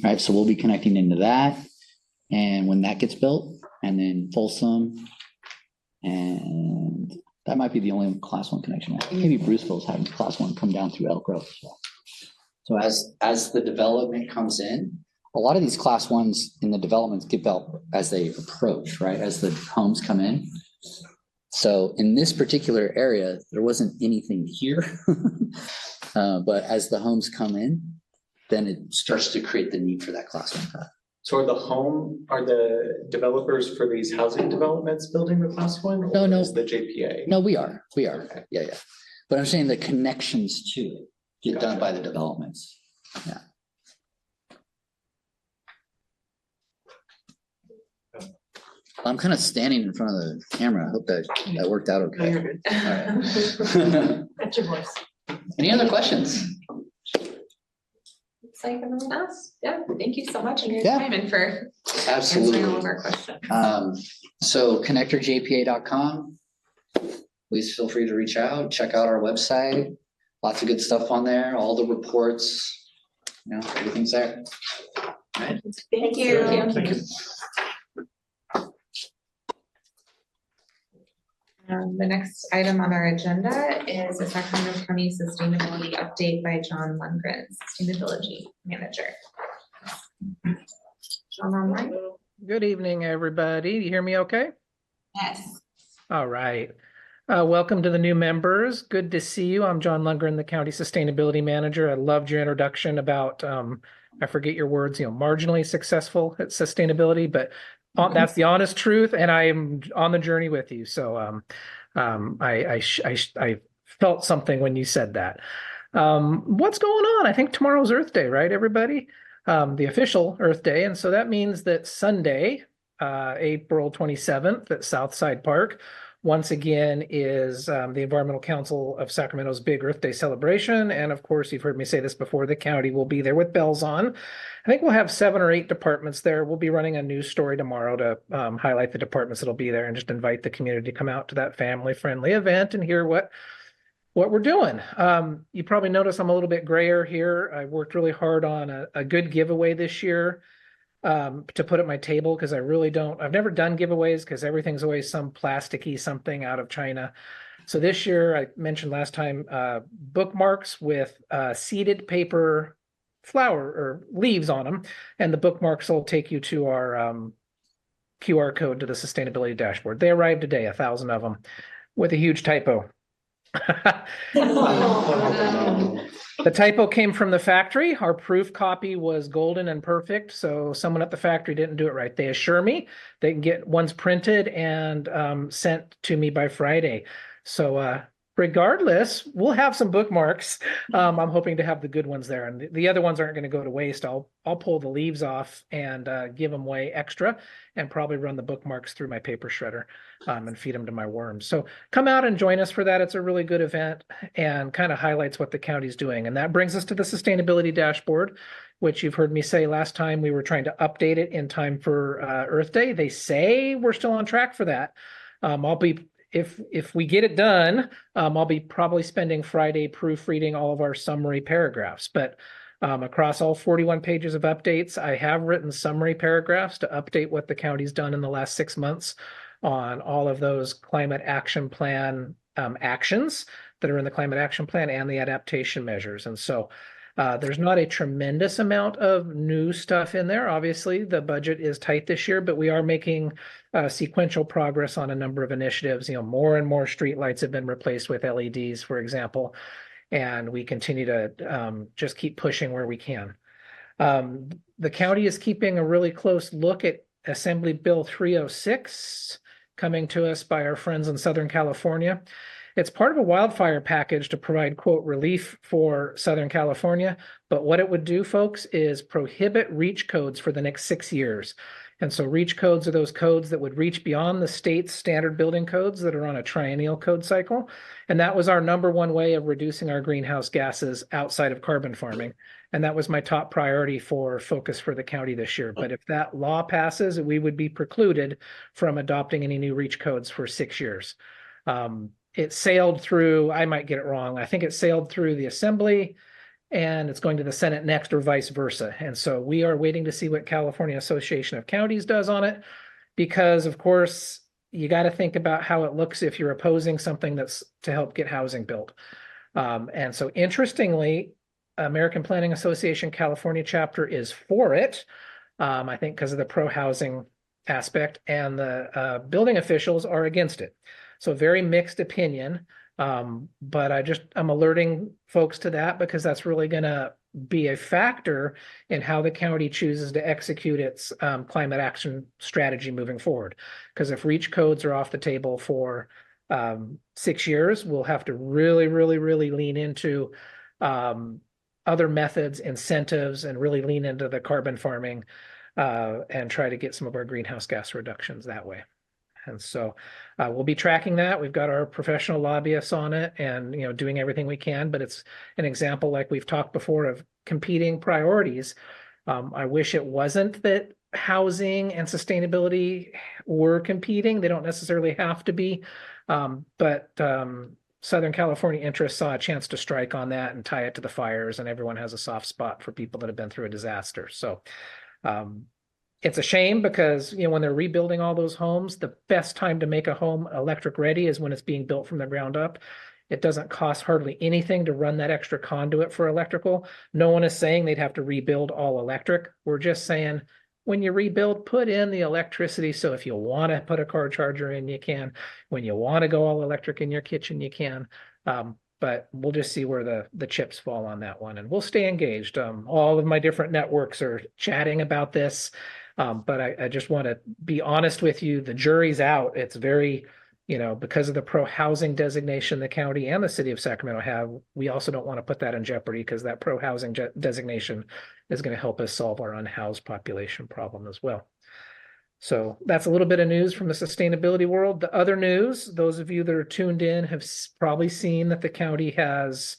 right? So we'll be connecting into that. And when that gets built, and then Folsom, and that might be the only class 1 connection. I think maybe Bruceville's having class 1 come down through Elk Grove as well. So as the development comes in, a lot of these class 1s in the developments get built as they approach, right? As the homes come in. So in this particular area, there wasn't anything here. But as the homes come in, then it starts to create the need for that class 1 path. So are the developers for these housing developments building the class 1? No. Is the JPA? No, we are. Okay. Yeah. But I'm saying the connections to it get done by the developments. Yeah. I'm kind of standing in front of the camera. I hope that worked out okay. All right. That's your voice. Any other questions? Looks like everyone else. Yeah, thank you so much for your Yeah. time and for Absolutely. answering all of our questions. So connectorjpa.com. Please feel free to reach out, check out our website. Lots of good stuff on there, all the reports, everything's there. All right. Thank you. Thank you. The next item on our agenda is the Sacramento County Sustainability Update by John Lundgren, Sustainability Manager. John online? Good evening, everybody. Do you hear me okay? Yes. All right. Welcome to the new members. Good to see you. I'm John Lundgren, the County Sustainability Manager. I loved your introduction about, I forget your words, marginally successful at sustainability, but that's the honest truth, and I am on the journey with you. So I felt something when you said that. What's going on? I think tomorrow's Earth Day, right, everybody? The official Earth Day. And so that means that Sunday, April 27th at Southside Park, once again is the Environmental Council of Sacramento's big Earth Day celebration. And of course, you've heard me say this before, the county will be there with bells on. I think we'll have 7 or 8 departments there. We'll be running a news story tomorrow to highlight the departments that'll be there and just invite the community to come out to that family-friendly event and hear what we're doing. You probably notice I'm a little bit grayer here. I worked really hard on a good giveaway this year. to put at my table because I've never done giveaways because everything's always some plasticky something out of China. So this year, I mentioned last time, bookmarks with seeded paper flower or leaves on them. And the bookmarks will take you to our QR code to the sustainability dashboard. They arrived today, 1,000 of them, with a huge typo. The typo came from the factory. Our proof copy was golden and perfect, so someone at the factory didn't do it right. They assure me they can get ones printed and sent to me by Friday. So regardless, we'll have some bookmarks. I'm hoping to have the good ones there, and the other ones aren't going to go to waste. I'll pull the leaves off and give them away extra, and probably run the bookmarks through my paper shredder and feed them to my worms. So come out and join us for that. It's a really good event and kind of highlights what the county's doing. And that brings us to the sustainability dashboard, which you've heard me say last time we were trying to update it in time for Earth Day. They say we're still on track for that. If we get it done, I'll be probably spending Friday proofreading all of our summary paragraphs. But across all 41 pages of updates, I have written summary paragraphs to update what the county's done in the last 6 months on all of those climate action plan actions that are in the climate action plan and the adaptation measures. And so there's not a tremendous amount of new stuff in there. Obviously, the budget is tight this year, but we are making sequential progress on a number of initiatives. You know, more and more streetlights have been replaced with LEDs, for example, and we continue to just keep pushing where we can. The county is keeping a really close look at Assembly Bill 306 coming to us by our friends in Southern California. It's part of a wildfire package to provide, quote, relief for Southern California. But what it would do, folks, is prohibit reach codes for the next 6 years. And so reach codes are those codes that would reach beyond the state's standard building codes that are on a triennial code cycle. And that was our number one way of reducing our greenhouse gases outside of carbon farming. And that was my top priority for focus for the county this year. But if that law passes, we would be precluded from adopting any new reach codes for 6 years. It sailed through, I might get it wrong, I think it sailed through the Assembly and it's going to the Senate next or vice versa. And so we are waiting to see what California Association of Counties does on it, because of course, you got to think about how it looks if you're opposing something that's to help get housing built. And so interestingly, American Planning Association California chapter is for it, I think because of the pro-housing aspect, and the building officials are against it. So very mixed opinion, but I'm alerting folks to that because that's really going to be a factor in how the county chooses to execute its climate action strategy moving forward. Because if reach codes are off the table for 6 years, we'll have to really, really, really lean into other methods, incentives, and really lean into the carbon farming and try to get some of our greenhouse gas reductions that way. And so we'll be tracking that. We've got our professional lobbyists on it and, doing everything we can, but it's an example, like we've talked before, of competing priorities. I wish it wasn't that housing and sustainability were competing. They don't necessarily have to be, but Southern California interests saw a chance to strike on that and tie it to the fires, and everyone has a soft spot for people that have been through a disaster. So it's a shame because, when they're rebuilding all those homes, the best time to make a home electric ready is when it's being built from the ground up. It doesn't cost hardly anything to run that extra conduit for electrical. No one is saying they'd have to rebuild all electric. We're just saying, when you rebuild, put in the electricity. So if you want to put a car charger in, you can. When you want to go all electric in your kitchen, you can. But we'll just see where the chips fall on that one. And we'll stay engaged. All of my different networks are chatting about this. But I just want to be honest with you. The jury's out. It's very, because of the pro-housing designation the county and the city of Sacramento have, we also don't want to put that in jeopardy, because that pro-housing designation is going to help us solve our unhoused population problem as well. So that's a little bit of news from the sustainability world. The other news, those of you that are tuned in have probably seen that the county has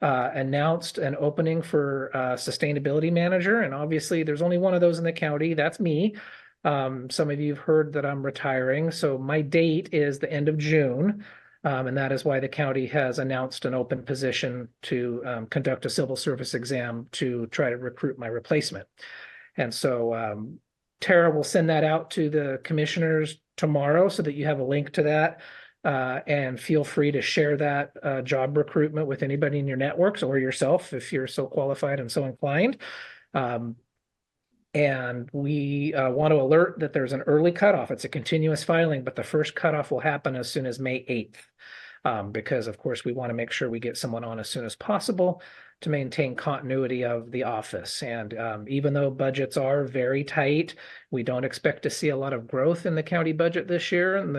announced an opening for sustainability manager. And obviously there's only one of those in the county. That's me. Some of you have heard that I'm retiring. So my date is the end of June. And that is why the county has announced an open position to conduct a civil service exam to try to recruit my replacement. And so Tara will send that out to the commissioners tomorrow so that you have a link to that. And feel free to share that job recruitment with anybody in your networks or yourself if you're so qualified and so inclined. And we want to alert that there's an early cutoff. It's a continuous filing, but the first cutoff will happen as soon as May 8th. Because of course we want to make sure we get someone on as soon as possible to maintain continuity of the office. And even though budgets are very tight, we don't expect to see a lot of growth in the county budget this year. And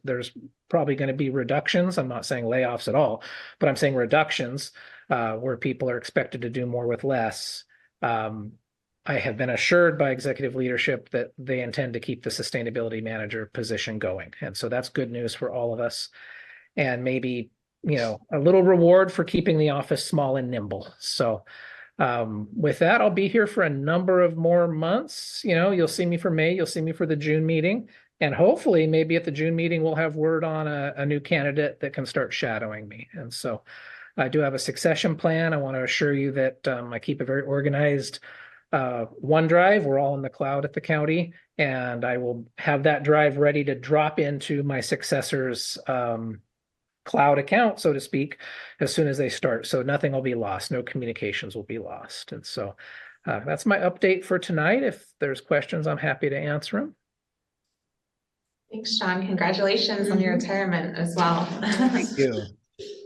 there's probably going to be reductions. I'm not saying layoffs at all, but I'm saying reductions where people are expected to do more with less. I have been assured by executive leadership that they intend to keep the sustainability manager position going. And so that's good news for all of us. And maybe, a little reward for keeping the office small and nimble. So with that, I'll be here for a number of more months. You'll see me for May, you'll see me for the June meeting. And hopefully maybe at the June meeting, we'll have word on a new candidate that can start shadowing me. And so I do have a succession plan. I want to assure you that I keep a very organized OneDrive. We're all in the cloud at the county, and I will have that drive ready to drop into my successor's cloud account, so to speak, as soon as they start. So nothing will be lost. No communications will be lost. And so that's my update for tonight. If there's questions, I'm happy to answer them. Thanks, Sean. Congratulations on your retirement as well. Thank you.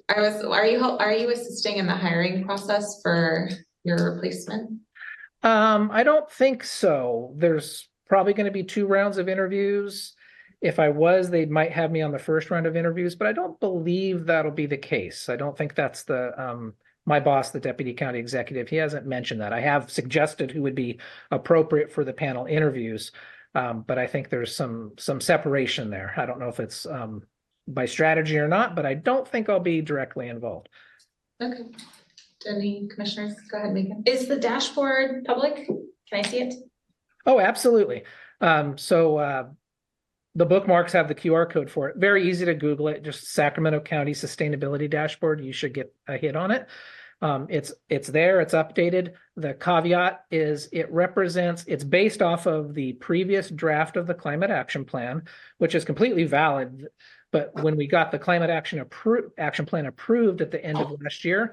Are you assisting in the hiring process for your replacement? I don't think so. There's probably going to be 2 rounds of interviews. If I was, they might have me on the first round of interviews, but I don't believe that'll be the case. I don't think that's my boss, the deputy county executive. He hasn't mentioned that. I have suggested who would be appropriate for the panel interviews, but I think there's some separation there. I don't know if it's by strategy or not, but I don't think I'll be directly involved. Okay. Any commissioners? Go ahead, Megan. Is the dashboard public? Can I see it? Oh, absolutely. So the bookmarks have the QR code for it. Very easy to Google it. Just Sacramento County Sustainability Dashboard. You should get a hit on it. It's there. It's updated. The caveat is it's based off of the previous draft of the Climate Action Plan, which is completely valid. But when we got the Climate Action Plan approved at the end of last year,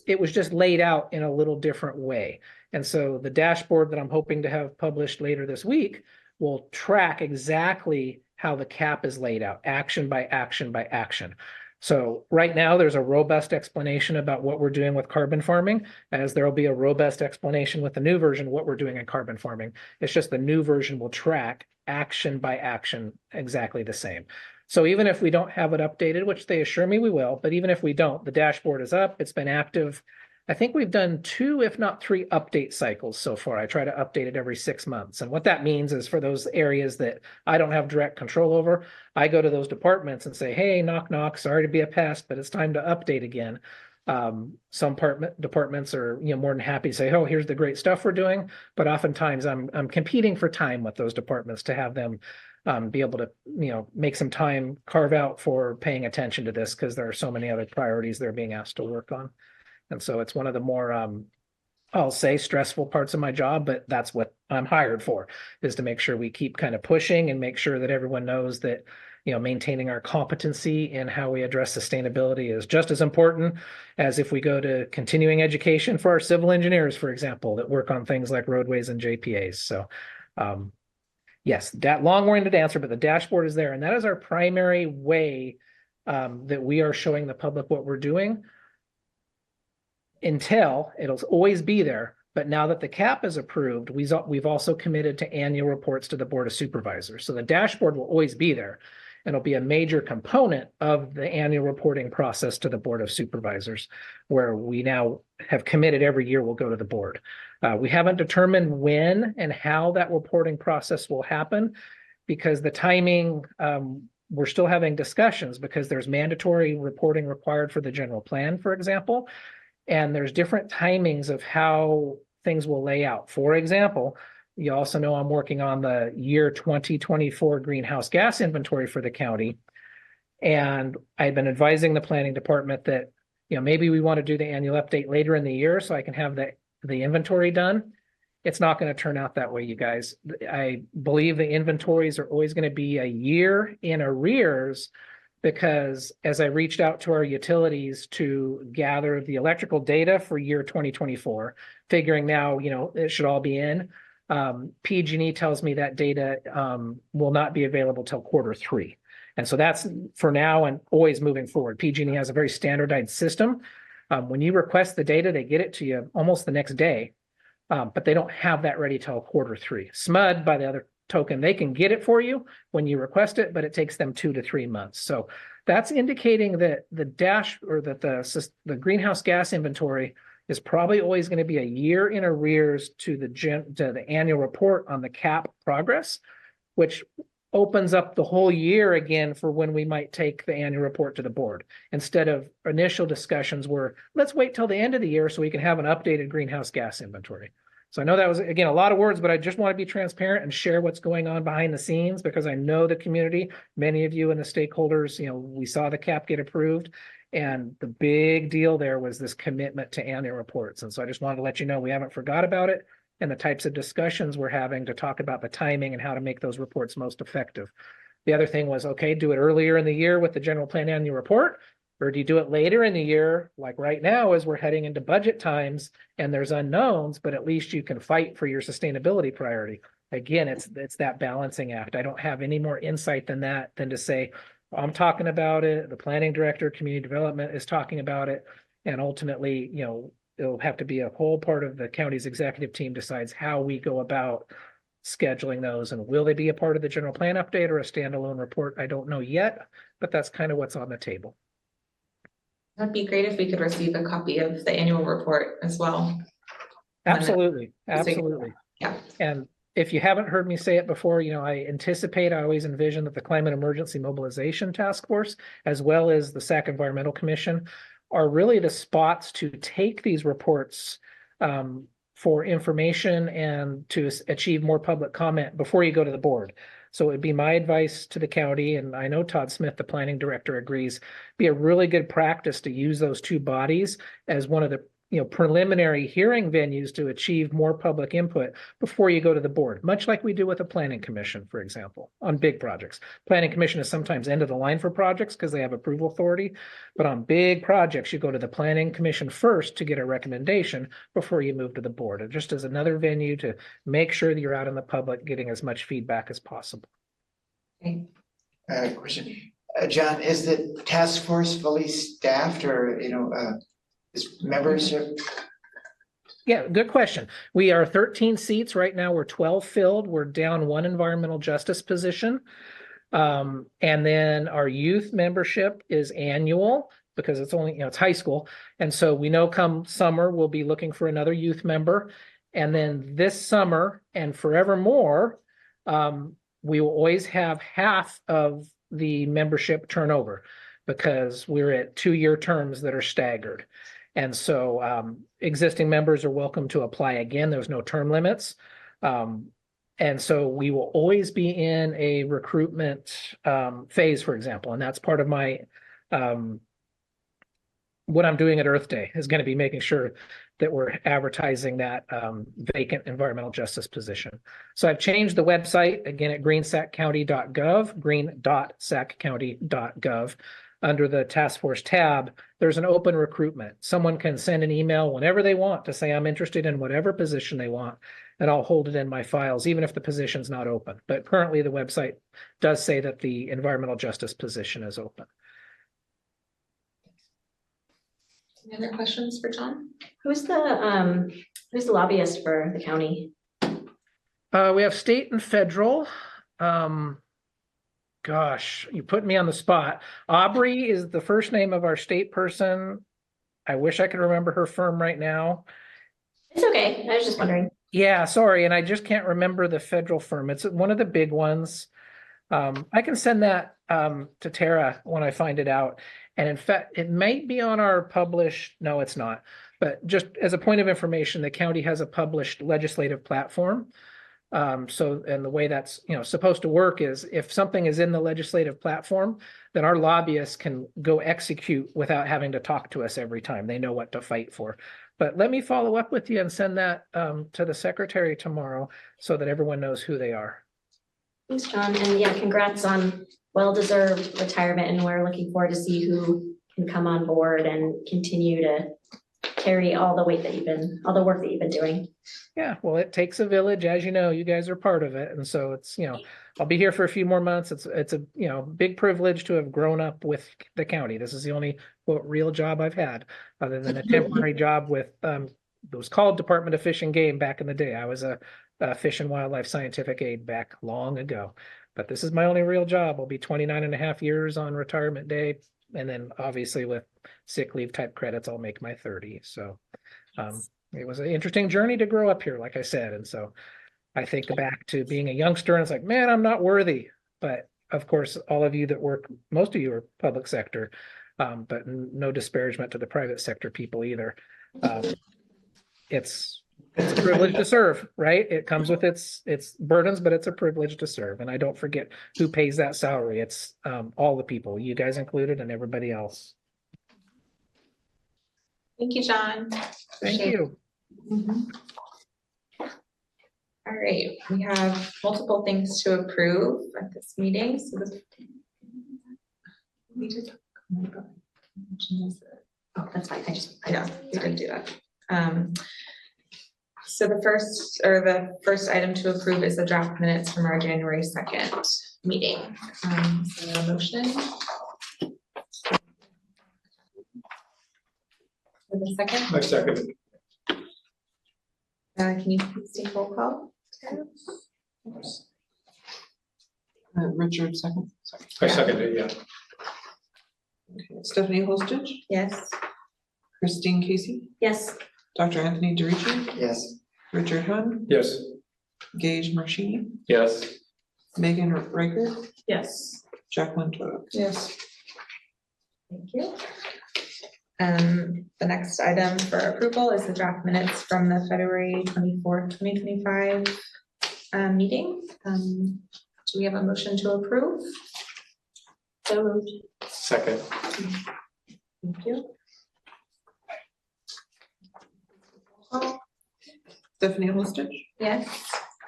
it was just laid out in a little different way. And so the dashboard that I'm hoping to have published later this week will track exactly how the cap is laid out, action by action by action. So right now there's a robust explanation about what we're doing with carbon farming, as there will be a robust explanation with the new version of what we're doing in carbon farming. It's just the new version will track action by action exactly the same. So even if we don't have it updated, which they assure me we will, but even if we don't, the dashboard is up, it's been active. I think we've done 2, if not 3 update cycles so far. I try to update it every 6 months. And what that means is for those areas that I don't have direct control over, I go to those departments and say, hey, knock, knock, sorry to be a pest, but it's time to update again. Some departments are more than happy to say, oh, here's the great stuff we're doing. But oftentimes I'm competing for time with those departments to have them be able to, make some time, carve out for paying attention to this, because there are so many other priorities they're being asked to work on. And so it's one of the more, I'll say, stressful parts of my job, but that's what I'm hired for, is to make sure we keep kind of pushing and make sure that everyone knows that, maintaining our competency in how we address sustainability is just as important as if we go to continuing education for our civil engineers, for example, that work on things like roadways and JPAs. So, yes, that long-winded answer, but the dashboard is there. And that is our primary way that we are showing the public what we're doing. Until it'll always be there. But now that the cap is approved, we've also committed to annual reports to the Board of Supervisors. So the dashboard will always be there. And it'll be a major component of the annual reporting process to the Board of Supervisors, where we now have committed every year we'll go to the board. We haven't determined when and how that reporting process will happen, because the timing, we're still having discussions, because there's mandatory reporting required for the general plan, for example. And there's different timings of how things will lay out. For example, you also know I'm working on the year 2024 greenhouse gas inventory for the county. And I've been advising the planning department that, maybe we want to do the annual update later in the year so I can have the inventory done. It's not going to turn out that way, you guys. I believe the inventories are always going to be a year in arrears, because as I reached out to our utilities to gather the electrical data for year 2024, figuring now, it should all be in. PG&E tells me that data will not be available till Q3. And so that's for now and always moving forward. PG&E has a very standardized system. When you request the data, they get it to you almost the next day, but they don't have that ready till Q3. SMUD, by the other token, they can get it for you when you request it, but it takes them 2 to 3 months. So that's indicating that the greenhouse gas inventory is probably always going to be a year in arrears to the annual report on the CAP progress, which opens up the whole year again for when we might take the annual report to the board, instead of initial discussions where let's wait till the end of the year so we can have an updated greenhouse gas inventory. So I know that was, again, a lot of words, but I just want to be transparent and share what's going on behind the scenes, because I know the community, many of you and the stakeholders, we saw the CAP get approved, and the big deal there was this commitment to annual reports. And so I just wanted to let you know we haven't forgot about it, and the types of discussions we're having to talk about the timing and how to make those reports most effective. The other thing was, okay, do it earlier in the year with the general plan annual report, or do you do it later in the year, like right now as we're heading into budget times and there's unknowns, but at least you can fight for your sustainability priority. Again, it's that balancing act. I don't have any more insight than that, than to say, I'm talking about it, the planning director, community development is talking about it, and ultimately, it'll have to be a whole part of the county's executive team decides how we go about scheduling those, and will they be a part of the general plan update or a standalone report? I don't know yet, but that's kind of what's on the table. That'd be great if we could receive a copy of the annual report as well. Absolutely, absolutely. Yeah. And if you haven't heard me say it before, I always envision that the Climate Emergency Mobilization Task Force, as well as the SAC Environmental Commission, are really the spots to take these reports for information and to achieve more public comment before you go to the board. So it would be my advice to the county, and I know Todd Smith, the planning director, agrees, be a really good practice to use those two bodies as one of the preliminary hearing venues to achieve more public input before you go to the board, much like we do with the planning commission, for example, on big projects. Planning commission is sometimes end of the line for projects because they have approval authority, but on big projects, you go to the planning commission first to get a recommendation before you move to the board. It just is another venue to make sure that you're out in the public getting as much feedback as possible. Okay. Question, John, is the task force fully staffed, or, is members? Yeah, good question. We are 13 seats right now. We're 12 filled. We're down 1 environmental justice position. And then our youth membership is annual because it's only, it's high school. And so we know come summer, we'll be looking for another youth member. And then this summer and forevermore, we will always have half of the membership turnover because we're at 2-year terms that are staggered. And so existing members are welcome to apply again. There's no term limits. And so we will always be in a recruitment phase, for example, and that's part of my, what I'm doing at Earth Day is going to be making sure that we're advertising that vacant environmental justice position. So I've changed the website again at greensaccounty.gov, green.saccounty.gov. Under the task force tab, there's an open recruitment. Someone can send an email whenever they want to say, I'm interested in whatever position they want, and I'll hold it in my files, even if the position's not open. But currently the website does say that the environmental justice position is open. Any other questions for John? Who's the lobbyist for the county? We have state and federal. Gosh, you put me on the spot. Aubrey is the first name of our state person. I wish I could remember her firm right now. It's okay. I was just wondering. Yeah, sorry. And I just can't remember the federal firm. It's one of the big ones. I can send that to Tara when I find it out. And in fact, it might be on our published, no, it's not. But just as a point of information, the county has a published legislative platform. And the way that's supposed to work is if something is in the legislative platform, then our lobbyists can go execute without having to talk to us every time. They know what to fight for. But let me follow up with you and send that to the secretary tomorrow so that everyone knows who they are. Thanks, John. And yeah, congrats on well-deserved retirement. And we're looking forward to see who can come on board and continue to carry all the weight that all the work that you've been doing. Yeah, well, it takes a village, as you know, you guys are part of it. And so it's, I'll be here for a few more months. It's a, big privilege to have grown up with the county. This is the only quote real job I've had, other than a temporary job with, it was called Department of Fish and Game back in the day. I was a fish and wildlife scientific aide back long ago, but this is my only real job. I'll be 29 and a half years on retirement day. And then obviously with sick leave type credits, I'll make my 30. So, it was an interesting journey to grow up here, like I said. And so I think back to being a youngster and it's like, man, I'm not worthy. But of course, all of you that work, most of you are public sector, but no disparagement to the private sector people either. It's a privilege to serve, right? It comes with its burdens, but it's a privilege to serve. And I don't forget who pays that salary. It's all the people, you guys included and everybody else. Thank you, John. Thank you. All right, we have multiple things to approve at this meeting, so we did. Oh, that's fine. Yeah, we did do that. So the first item to approve is the draft minutes from our January 2nd meeting. So a motion. For the second, I second. can you please take roll call? Richard, second. I second it, yeah. Stephanie Holstage, Yes. Christine Casey, Yes. Dr. Anthony DeRicci, Yes. Richard Hunt, Yes. Gage Marshini, Yes. Megan Riker, Yes. Jacqueline Toda. Yes. Thank you. The next item for approval is the draft minutes from the February 24th, 2025 meeting. Do we have a motion to approve? So moved. Second. Thank you. Stephanie Holstage, Yes.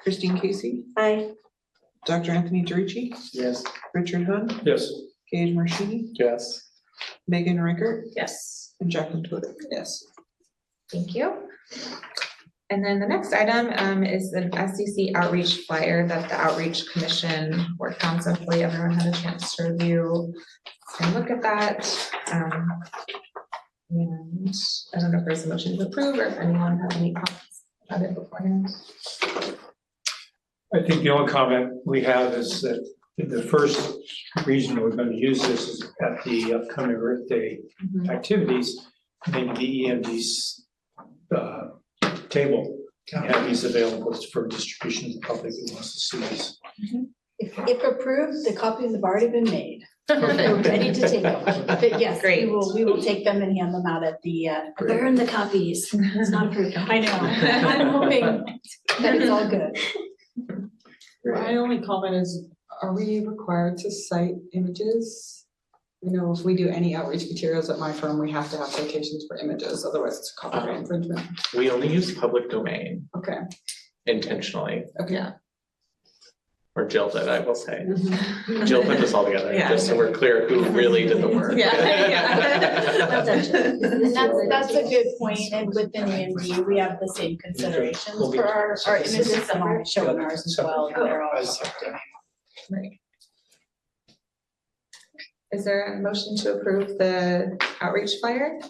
Christine Casey, Aye. Dr. Anthony DeRicci, Yes. Richard Hunt, Yes. Gage Marshini, Yes. Megan Riker, Yes. and Jacqueline Toda. Yes. Thank you. And then the next item is an SCC outreach flyer that the Outreach Commission worked on. So hopefully everyone had a chance to review and look at that. And I don't know if there's a motion to approve or if anyone has any comments about it beforehand. I think the only comment we have is that the first reason we're going to use this is at the upcoming Earth Day activities, maybe the EMD's table can have these available for distribution to the public who wants to see these. If approved, the copies have already been made. We're ready to take them. But yes, Great. we will take them and hand them out at the. Burn the copies. It's not approved. I know. I'm hoping that it's all good. My only comment is, are we required to cite images? If we do any outreach materials at my firm, we have to have citations for images, otherwise it's a copyright infringement. We only use public domain Okay, intentionally, okay. or Jill did, I will say. Jill put this all together, Yeah. just so we're clear who really did the work. Well done, Jill. And that's a good point. And within EMD, we have the same considerations for our images, and I'll show in ours as well. and they're all- Right. Is there a motion to approve the outreach flyer?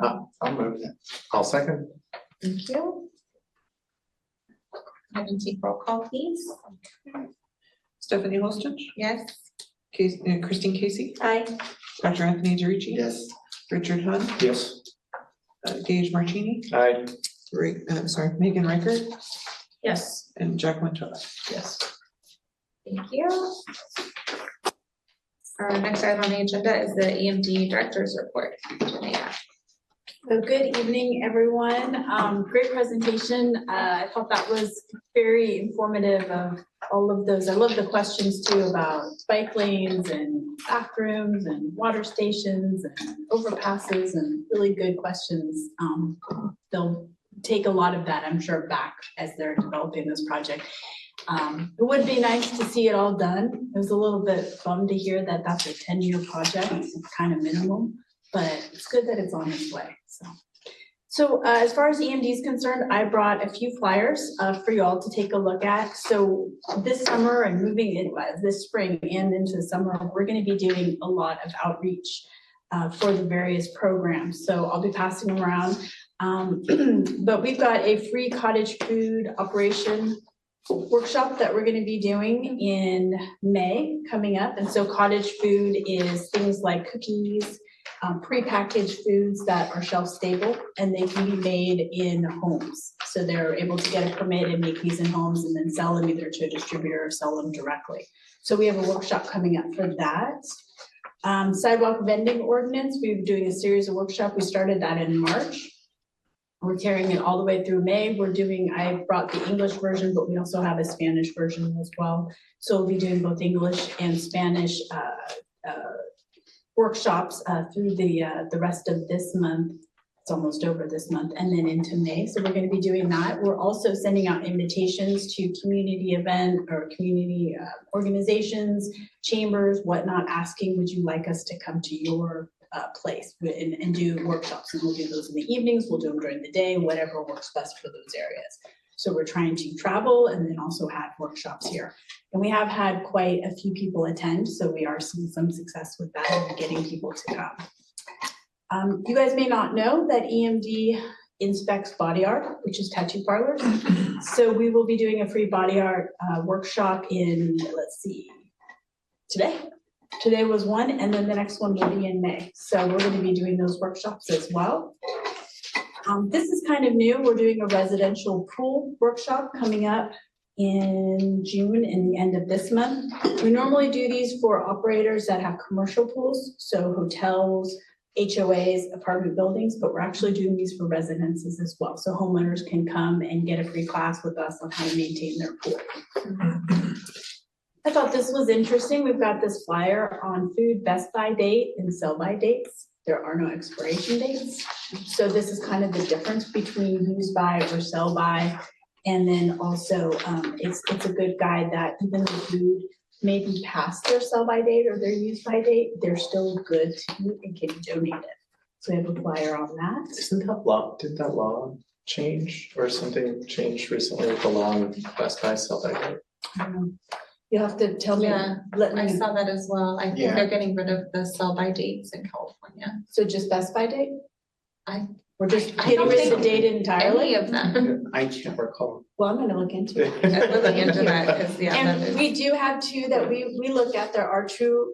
I'll move that. I'll second. Thank you. Have a take roll call, please. Stephanie Holstage, Yes. Christine Casey, Aye. Dr. Anthony DeRicci. Yes. Richard Hunt, Yes. Gage Marshini, Aye. Megan Riker, Yes. and Jacqueline Toda. Yes. Thank you. Our next item on the agenda is the EMD Director's Report. Janaea. So good evening, everyone. Great presentation. I thought that was very informative of all of those. I love the questions too about bike lanes and bathrooms and water stations and overpasses and really good questions. They'll take a lot of that, I'm sure, back as they're developing this project. It would be nice to see it all done. It was a little bit bummed to hear that that's a 10-year project. It's kind of minimum, but it's good that it's on its way. So as far as EMD is concerned, I brought a few flyers for you all to take a look at. So this summer and moving in this spring and into the summer, we're going to be doing a lot of outreach for the various programs. So I'll be passing them around. But we've got a free cottage food operation workshop that we're going to be doing in May coming up. And so cottage food is things like cookies, prepackaged foods that are shelf stable, and they can be made in homes. So they're able to get a permit and make these in homes and then sell them either to a distributor or sell them directly. So we have a workshop coming up for that. Sidewalk vending ordinance, we're doing a series of workshops. We started that in March. We're carrying it all the way through May. I brought the English version, but we also have a Spanish version as well. So we'll be doing both English and Spanish workshops through the rest of this month. It's almost over this month, and then into May. So we're going to be doing that. We're also sending out invitations to community event or community organizations, chambers, whatnot, asking, would you like us to come to your place and do workshops? And we'll do those in the evenings, we'll do them during the day, whatever works best for those areas. So we're trying to travel and then also have workshops here. And we have had quite a few people attend, so we are seeing some success with that and getting people to come. You guys may not know that EMD inspects body art, which is tattoo parlors. So we will be doing a free body art workshop in, let's see, Today was one, and then the next one will be in May. So we're going to be doing those workshops as well. This is kind of new. We're doing a residential pool workshop coming up in June and the end of this month. We normally do these for operators that have commercial pools, so hotels, HOAs, apartment buildings, but we're actually doing these for residences as well. So homeowners can come and get a free class with us on how to maintain their pool. I thought this was interesting. We've got this flyer on food best by date and sell by dates. There are no expiration dates. So this is kind of the difference between use by or sell by. And then also it's a good guide that even the food may be past their sell by date or their use by date, they're still good to eat and can be donated. So we have a flyer on that. Did that law change or something change recently with the law on Best Buy sell by date? You'll have to tell me. Yeah, Let I me. saw that as well. I think Yeah. they're getting rid of the sell by dates in California. So just best by date? We're just I getting don't rid of the think date entirely? Any of them. I can't recall. Well, I'm gonna look into it. I'm looking into that because And we do have two that we look at. There are two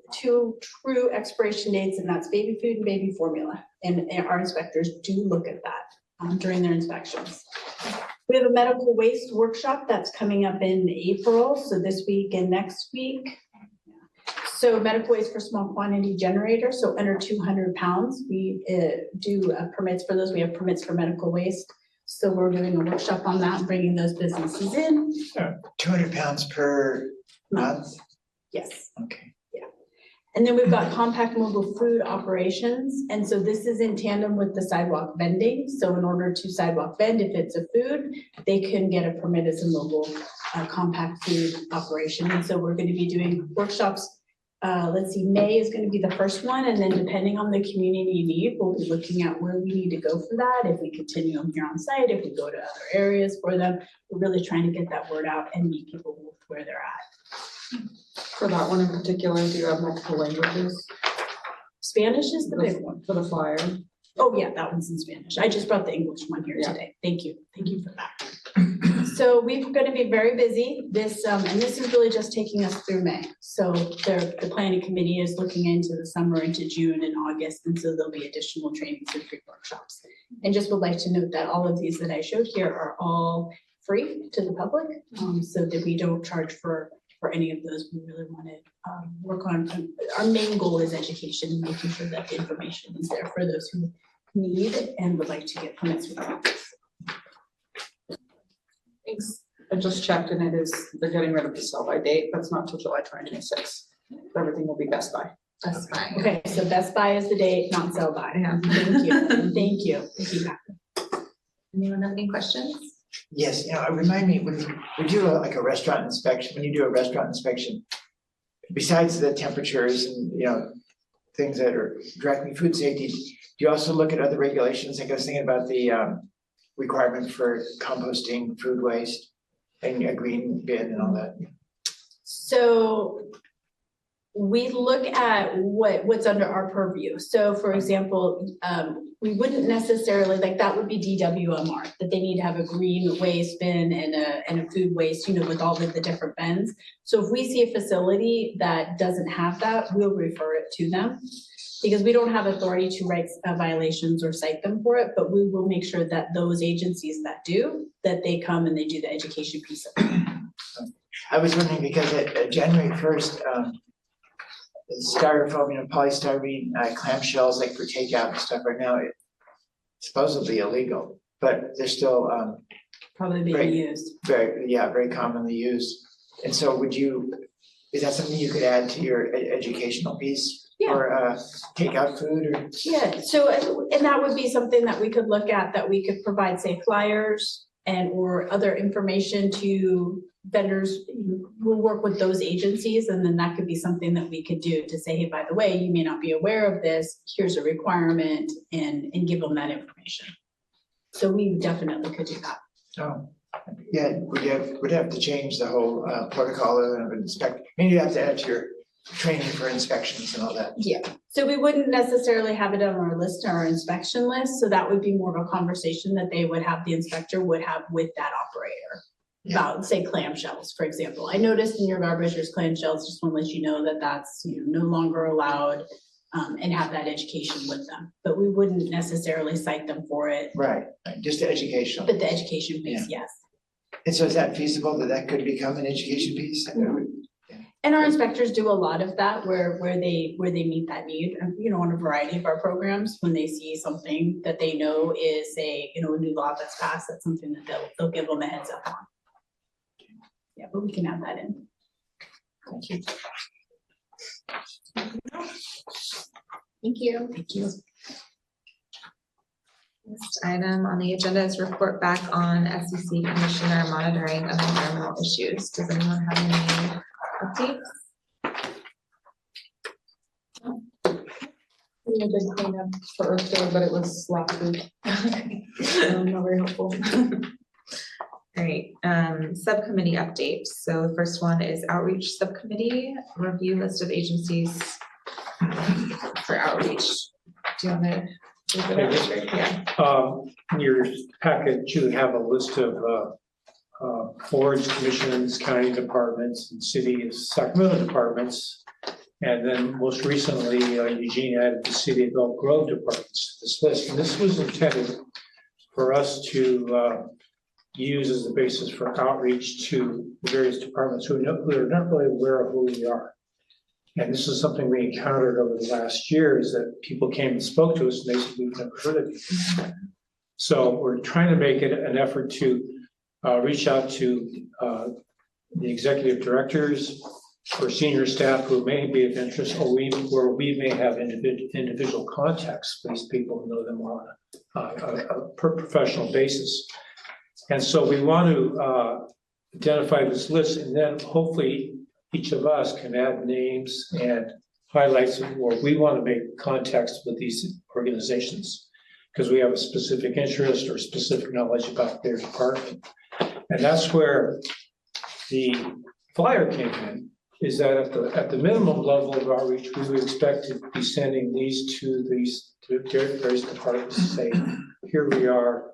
true expiration dates, and that's baby food and baby formula. And our inspectors do look at that during their inspections. We have a medical waste workshop that's coming up in April, so this week and next week. So medical waste for small quantity generators, so under 200 pounds. We do permits for those. We have permits for medical waste. So we're doing a workshop on that, bringing those businesses in. 200 pounds per month? Yes. Okay. And then we've got compact mobile food operations. And so this is in tandem with the sidewalk vending. So in order to sidewalk vend, if it's a food, they can get a permit as a mobile compact food operation. And so we're going to be doing workshops. Let's see, May is going to be the first one. And then depending on the community need, we'll be looking at where we need to go for that. If we continue them here on site, if we go to other areas for them, we're really trying to get that word out and meet people where they're at. For that one in particular, do you have multiple languages? Spanish is the big one. For the flyer? Oh yeah, that one's in Spanish. I just brought the English one here Yeah. today. Thank you for that. So we're gonna be very busy this, and this is really just taking us through May. So the planning committee is looking into the summer, into June and August, and so there'll be additional trainings and free workshops. And just would like to note that all of these that I showed here are all free to the public, so that we don't charge for any of those. We really want to work on, our main goal is education, making sure that the information is there for those who need and would like to get permits for that. Thanks. I just checked and they're getting rid of the sell-by date, but it's not till July 2026. Everything will be Best Buy. That's fine. Okay, so Best Buy is the date, not sell by. Yeah. Thank you, thank you. Thank you. Anyone have any questions? Yes, remind me, when we do like a restaurant inspection, when you do a restaurant inspection, besides the temperatures and, things that are directly food safety, do you also look at other regulations? Like I was thinking about the requirement for composting food waste and a green bin and all that. So we look at what's under our purview. So for example, we wouldn't necessarily, like that would be DWMR, that they need to have a green waste bin and a food waste, with all of the different bins. So if we see a facility that doesn't have that, we'll refer it to them. Because we don't have authority to write violations or cite them for it, but we will make sure that those agencies that do, that they come and they do the education piece of it. I was wondering because at January 1st, styrofoam, polystyrene clamshells like for takeout and stuff right now, it's supposedly illegal, but they're still Probably being Right. used. very commonly used. And so is that something you could add to your educational piece? Yeah. Or takeout food or? Yeah, so, and that would be something that we could look at, that we could provide, say, flyers or other information to vendors. We'll work with those agencies, and then that could be something that we could do to say, hey, by the way, you may not be aware of this, here's a requirement, and give them that information. So we definitely could do that. Oh, yeah, we'd have to change the whole protocol of inspect, maybe you have to add to your training for inspections and all that. Yeah, so we wouldn't necessarily have it on our list, our inspection list, so that would be more of a conversation that they would have, the inspector would have with that operator. Yeah. About, say, clamshells, for example. I noticed in your garbage, there's clamshells, just want to let you know that that's, no longer allowed, and have that education with them. But we wouldn't necessarily cite them for it, Right, just the educational. but the education piece, yes. And so is that feasible that could become an education piece? And our inspectors do a lot of that where they meet that need, on a variety of our programs, when they see something that they know is a new law that's passed, that's something that they'll give them a heads up on. Yeah, but we can add that in. Thank you. Thank you. Thank you. Next item on the agenda is report back on SEC Commissioner monitoring of environmental issues. Does anyone have any updates? We had a big cleanup for Earth Day, but it was last week. Not very helpful. Great, subcommittee updates. So the first one is outreach subcommittee, review list of agencies for outreach. Do you want to? Yeah. In your package, you have a list of boards, commissions, county departments, and city of Sacramento departments. And then most recently, Eugene added the city of Elk Grove departments to this list. And this was intended for us to use as the basis for outreach to the various departments who are not really aware of who we are. And this is something we encountered over the last year, is that people came and spoke to us and they said, we've never heard of you. So we're trying to make it an effort to reach out to the executive directors or senior staff who may be of interest, or where we may have individual contacts with these people who know them on a professional basis. And so we want to identify this list, and then hopefully each of us can add names and highlights where we want to make contacts with these organizations because we have a specific interest or specific knowledge about their department. And that's where the flyer came in, is that at the minimum level of outreach, we would expect to be sending these to various departments to say, here we are,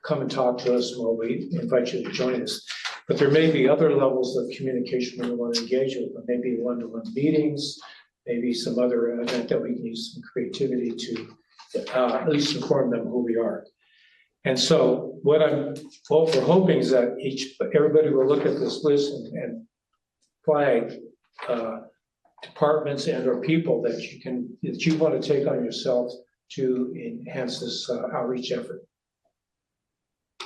come and talk to us, or we invite you to join us. But there may be other levels of communication we want to engage with, maybe one-to-one meetings, maybe some other event that we can use some creativity to at least inform them who we are. And so what we're hoping is that everybody will look at this list and flag departments and or people that you want to take on yourself to enhance this outreach effort.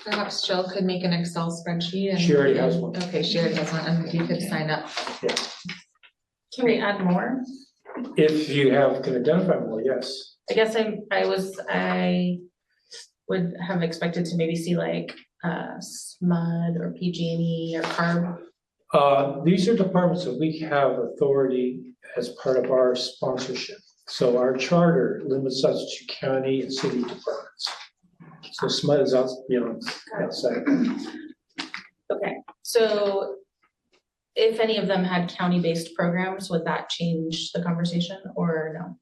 Perhaps Jill could make an Excel spreadsheet and. She already has one. Okay, she already has one, and you could sign up. Can we add more? If you can identify more, yes. I guess I would have expected to maybe see like SMUD or PG&E or CARB. These are departments that we have authority as part of our sponsorship. So our charter limits us to county and city departments. So SMUD is outside. Okay, so if any of them had county-based programs, would that change the conversation or no?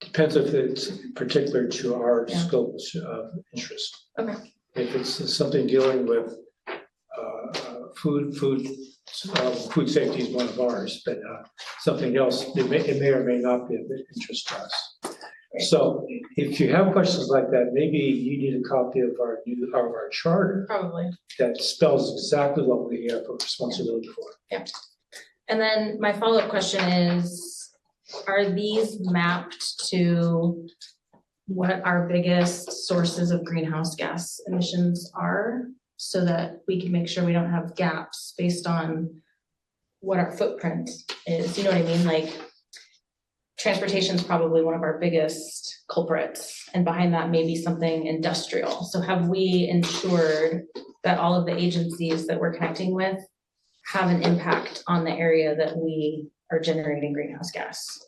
Depends if it's particular to our Yeah. scope of interest. Okay. If it's something dealing with food safety is one of ours, but something else, it may or may not be of interest to us. So if you have questions like that, maybe you need a copy of our charter Probably. that spells exactly what we have responsibility for. Yeah. And then my follow-up question is, are these mapped to what our biggest sources of greenhouse gas emissions are? So that we can make sure we don't have gaps based on what our footprint is, you know what I mean? Like, transportation is probably one of our biggest culprits, and behind that may be something industrial. So have we ensured that all of the agencies that we're connecting with have an impact on the area that we are generating greenhouse gas?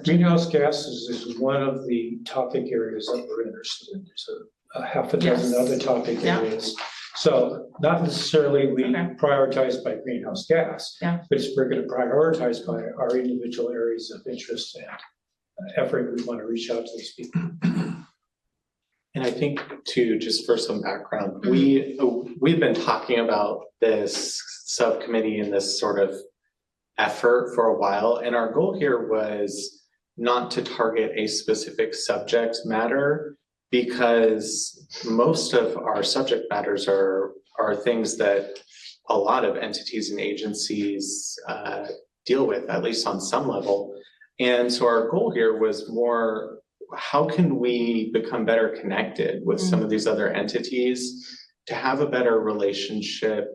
Greenhouse gases is one of the topic areas that we're interested in. So a half a dozen Yes. other topic Yeah. areas. So not necessarily we Okay. prioritize by greenhouse gas, Yeah. but we're going to prioritize by our individual areas of interest and effort. We want to reach out to these people. And I think too, just for some background, we've been talking about this subcommittee and this sort of effort for a while. And our goal here was not to target a specific subject matter, because most of our subject matters are things that a lot of entities and agencies deal with, at least on some level. And so our goal here was more, how can we become better connected with some of these other entities to have a better relationship,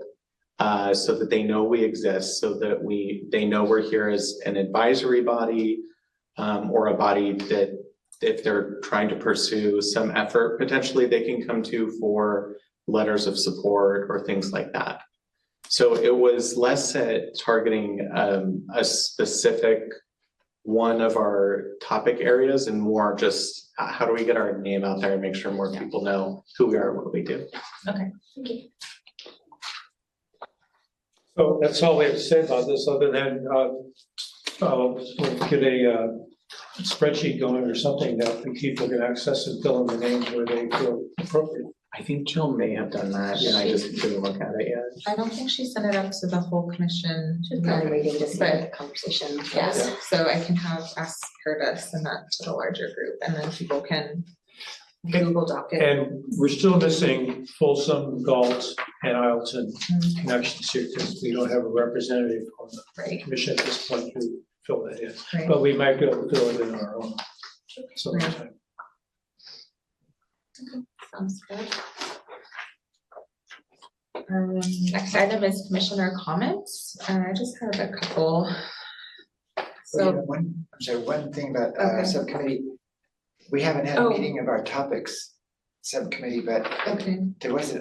so that they know we exist, so that they know we're here as an advisory body, or a body that if they're trying to pursue some effort, potentially they can come to for letters of support or things like that. So it was less at targeting a specific one of our topic areas and more just how do we get our name out there and make sure more people know who we are and what we do. Okay, thank you. So that's all we have to say about this, other than we'll get a spreadsheet going or something that people can access and fill in the names where they feel appropriate. I think Jill may have done that, and I just didn't look at it yet. I don't think she sent it out to the whole commission. She's probably waiting to see But- the conversation. Yes, so I can ask her to send that to the larger group, and then people can Google Doc it. And we're still missing Folsom, Galt, and Ileton connections here because we don't have a representative on the Right, commission at this point to fill that in. right. But we might be able to fill it in our own sometime. Sounds good. Next item is commissioner comments. I just have a couple. So, One thing about Okay. subcommittee, we haven't had a Oh. meeting of our topics subcommittee, but okay,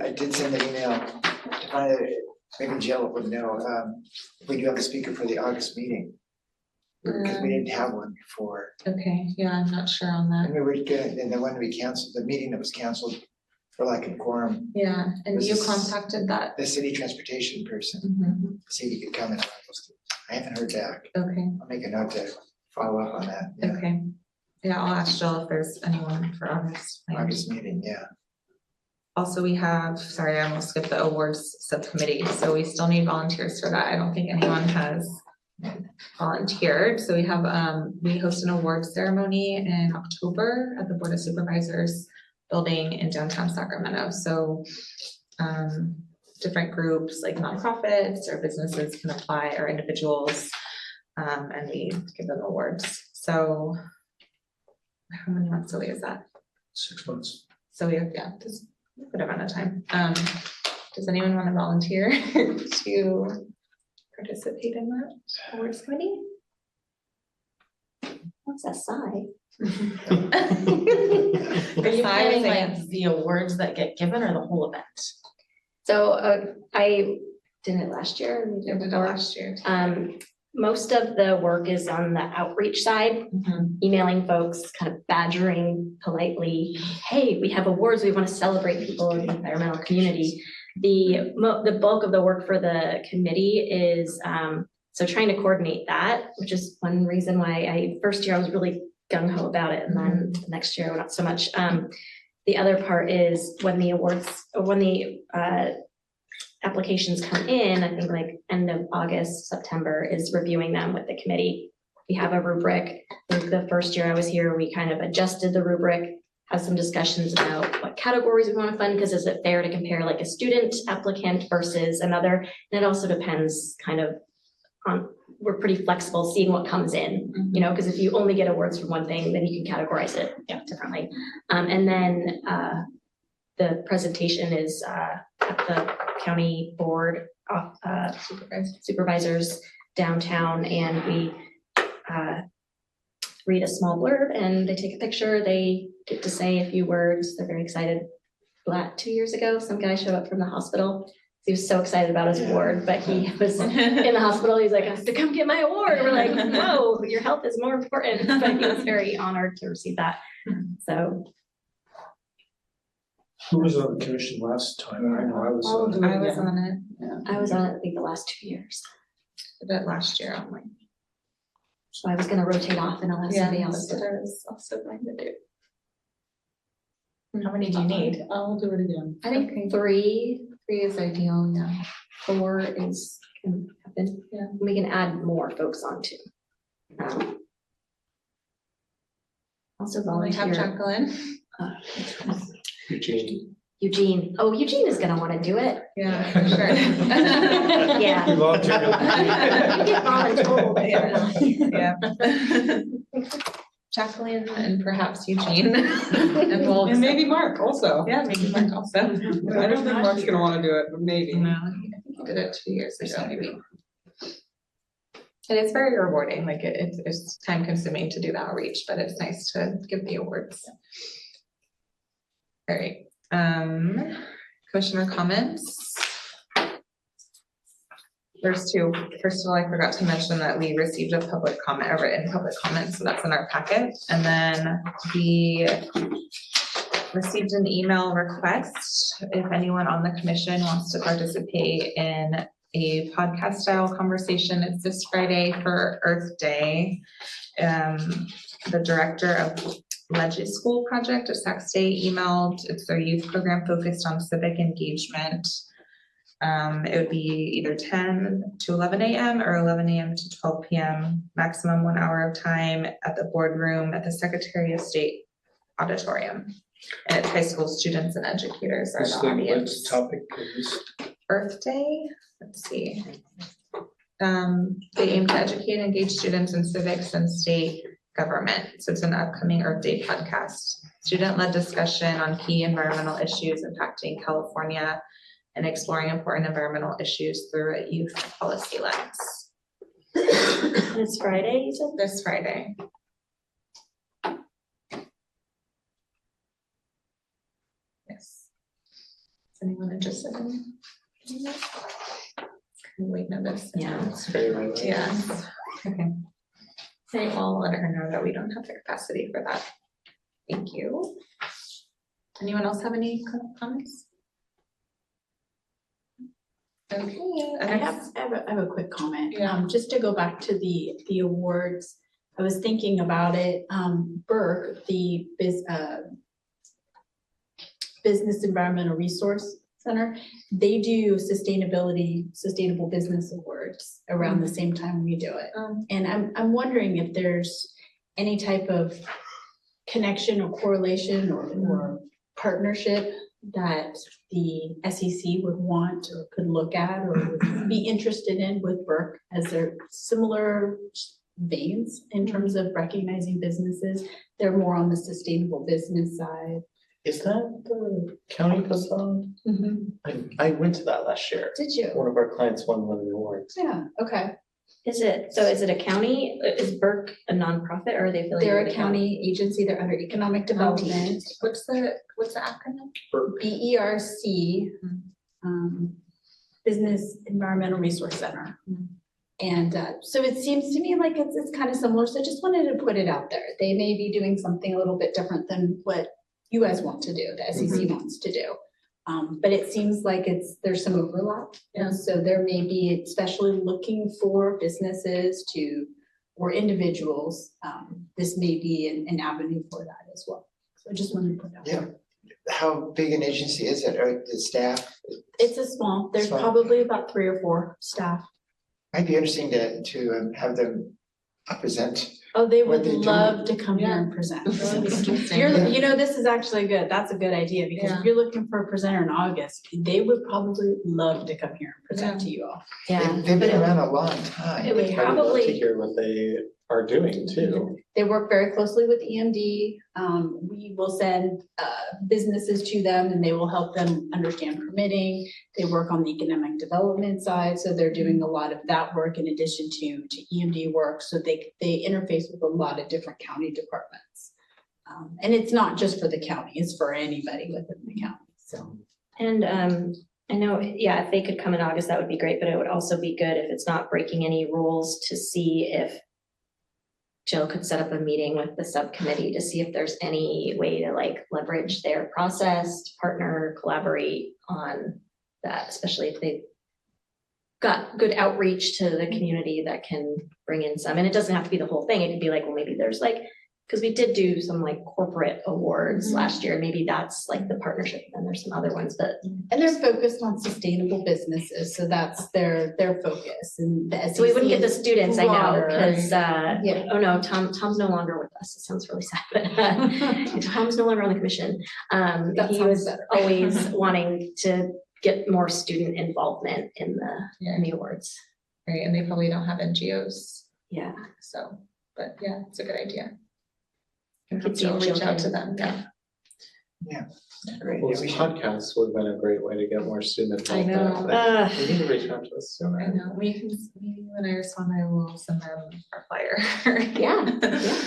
I did send an email to find out, maybe Jill would know, if we do have a speaker for the August meeting. Because we didn't have one before, okay, yeah, I'm not sure on that. and we were gonna, and the one we canceled, the meeting that was canceled for lack of quorum, Yeah, and This you is- contacted that. the city transportation person, Mhm, see if he could come in. I haven't heard back, okay, I'll make a note to follow up on that, yeah, okay. Yeah, I'll ask Jill if there's anyone for August. August meeting, yeah. Also, we have, sorry, I almost skipped the awards subcommittee, so we still need volunteers for that. I don't think anyone has volunteered. So we have, we host an awards ceremony in October at the Board of Supervisors building in downtown Sacramento. So different groups like nonprofits or businesses can apply, or individuals, and we give them awards. So How many months away is that? 6 months. So we have, yeah, just a good amount of time. Does anyone want to volunteer to participate in that awards committee? What's that sigh? Are you planning like the awards that get given or the whole event? So I did it last year. and the year I did it before. last year. Most of the work is on the outreach side, emailing folks, kind of badgering politely, hey, we have awards, we want to celebrate people in the environmental community. The bulk of the work for the committee is so trying to coordinate that, which is one reason why first year I was really gung-ho about it, and then the next year not so much. The other part is when the applications come in, I think like end of August, September, is reviewing them with the committee. We have a rubric. The first year I was here, we kind of adjusted the rubric, had some discussions about what categories we want to fund, because is it fair to compare like a student applicant versus another? And it also depends kind of on, we're pretty flexible seeing what comes in, you know, because if you only get awards from one thing, then you can categorize it differently. And then the presentation is at the county board supervisors downtown, and we read a small blurb and they take a picture. They get to say a few words. They're very excited. 2 years ago, some guy showed up from the hospital. He was so excited about his award, but he was in the hospital. He's like, I have to come get my award. We're like, whoa, your health is more important. But he was very honored to receive that. So. Who was on the commission last time? I know I was. I'll do it I was again. on it. I was on it, I think, the last 2 years. I did it last year only. So I was gonna rotate off and I'll have somebody else That's do what it. I was also going to do. How many do you need? I'll do it again. I think three is ideal, yeah. 4 is, can happen, yeah. We can add more folks on too. Also We have volunteer. Jacqueline. Eugene. Eugene is gonna wanna do it. Yeah, for sure. Yeah. You volunteered. You get voluntold. Yeah. Jacqueline and perhaps Eugene. And we'll. And maybe Mark also. Yeah, maybe Mark also. I don't think Mark's gonna wanna do it, but maybe. No, I think he did it 2 years ago, maybe. And it's very rewarding, like it's time consuming to do the outreach, but it's nice to give the awards. All right, commissioner comments? There's two. First of all, I forgot to mention that we received a public comment, a written public comment, so that's in our packet. And then we received an email request if anyone on the commission wants to participate in a podcast style conversation. It's this Friday for Earth Day. The director of Ledge School Project at Sac State emailed, it's their youth program focused on civic engagement. It would be either 10 to 11 a.m. or 11 a.m. to 12 p.m. Maximum 1 hour of time at the boardroom at the Secretary of State auditorium. And it's high school students and educators are the audience. Topic is. Earth Day, let's see. They aim to educate and engage students in civics and state government. So it's an upcoming Earth Day podcast. Student-led discussion on key environmental issues impacting California and exploring important environmental issues through a youth policy lens. And it's Friday, you said? This Friday. Yes. Is anyone interested in? Wait, notice. Yeah. It's very much. Yeah. Okay. So I'll let her know that we don't have the capacity for that. Thank you. Anyone else have any comments? Okay. I have a quick comment. Yeah. Just to go back to the awards, I was thinking about it. Burke, the Business Environmental Resource Center, they do sustainable business awards around the same time we do it. And I'm wondering if there's any type of connection or correlation or partnership that the SEC would want or could look at or would be interested in with Burke, as they're similar veins in terms of recognizing businesses. They're more on the sustainable business side. Is that the county facade? I went to that last year. Did you? One of our clients won one of the awards. Yeah, okay. Is it a county? Is Burke a nonprofit or are they affiliated They're with a the county? county agency, they're under economic development, What's the acronym? BERC, Business Environmental Resource Center. And so it seems to me like it's kind of similar, so just wanted to put it out there. They may be doing something a little bit different than what you guys want to do, the SEC wants to do. But it seems like there's some overlap. And so there may be, especially looking for businesses or individuals, this may be an avenue for that as well. So I just wanted to put that out there. How big an agency is it, or the staff? It's there's Small. probably about 3 or 4 staff. Might be interesting to have them present. Oh, they What would they do. love to come here and present. This is actually good. That's a good idea because if you're looking for a presenter in August, they would probably love to come here and present to you all. Yeah. They've but been around a long time. It would They- I would love to probably, hear what they are doing too. They work very closely with EMD. We will send businesses to them and they will help them understand permitting. They work on the economic development side, so they're doing a lot of that work in addition to EMD work. So they interface with a lot of different county departments. And it's not just for the county, it's for anybody within the county, so. and I know, yeah, if they could come in August, that would be great, but it would also be good if it's not breaking any rules to see if Jill could set up a meeting with the subcommittee to see if there's any way to like leverage their process, to partner, collaborate on that, especially if they've got good outreach to the community that can bring in some, and it doesn't have to be the whole thing. It could be like, well, maybe there's like, because we did do some like corporate awards last year, maybe that's like the partnership, and there's some other ones, but And they're focused on sustainable businesses, so that's their focus and the SEC. so we wouldn't get the is students, I know, broader. because, Yeah. oh no, Tom's no longer with us. It sounds really sad, but Tom's no longer on the commission. That He sounds was better. always wanting to get more student involvement in the awards. Right, and they probably don't have NGOs, Yeah. so, but yeah, it's a good idea. Keep Jill seeing reach Jill out to can- them, yeah. Great. Well, Yeah, this we should- podcast would have been a great way to get more student I involvement. know. We need to reach out to us I sooner. know, when I respond, I will send them our flyer. Yeah, yeah.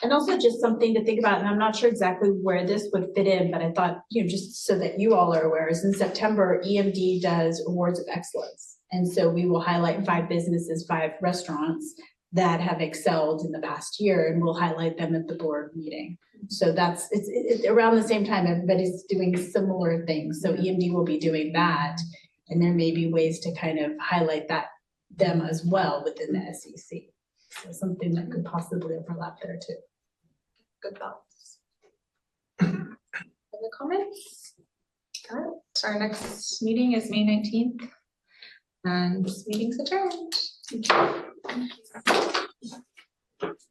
And also just something to think about, and I'm not sure exactly where this would fit in, but I thought, just so that you all are aware, is in September, EMD does Awards of Excellence. And so we will highlight 5 businesses, 5 restaurants that have excelled in the past year, and we'll highlight them at the board meeting. So it's around the same time, everybody's doing similar things, so EMD will be doing that. And there may be ways to kind of highlight them as well within the SEC. So something that could possibly overlap there too. Good thoughts. Other comments? All right, so our next meeting is May 19th. And this meeting's adjourned. Thank you.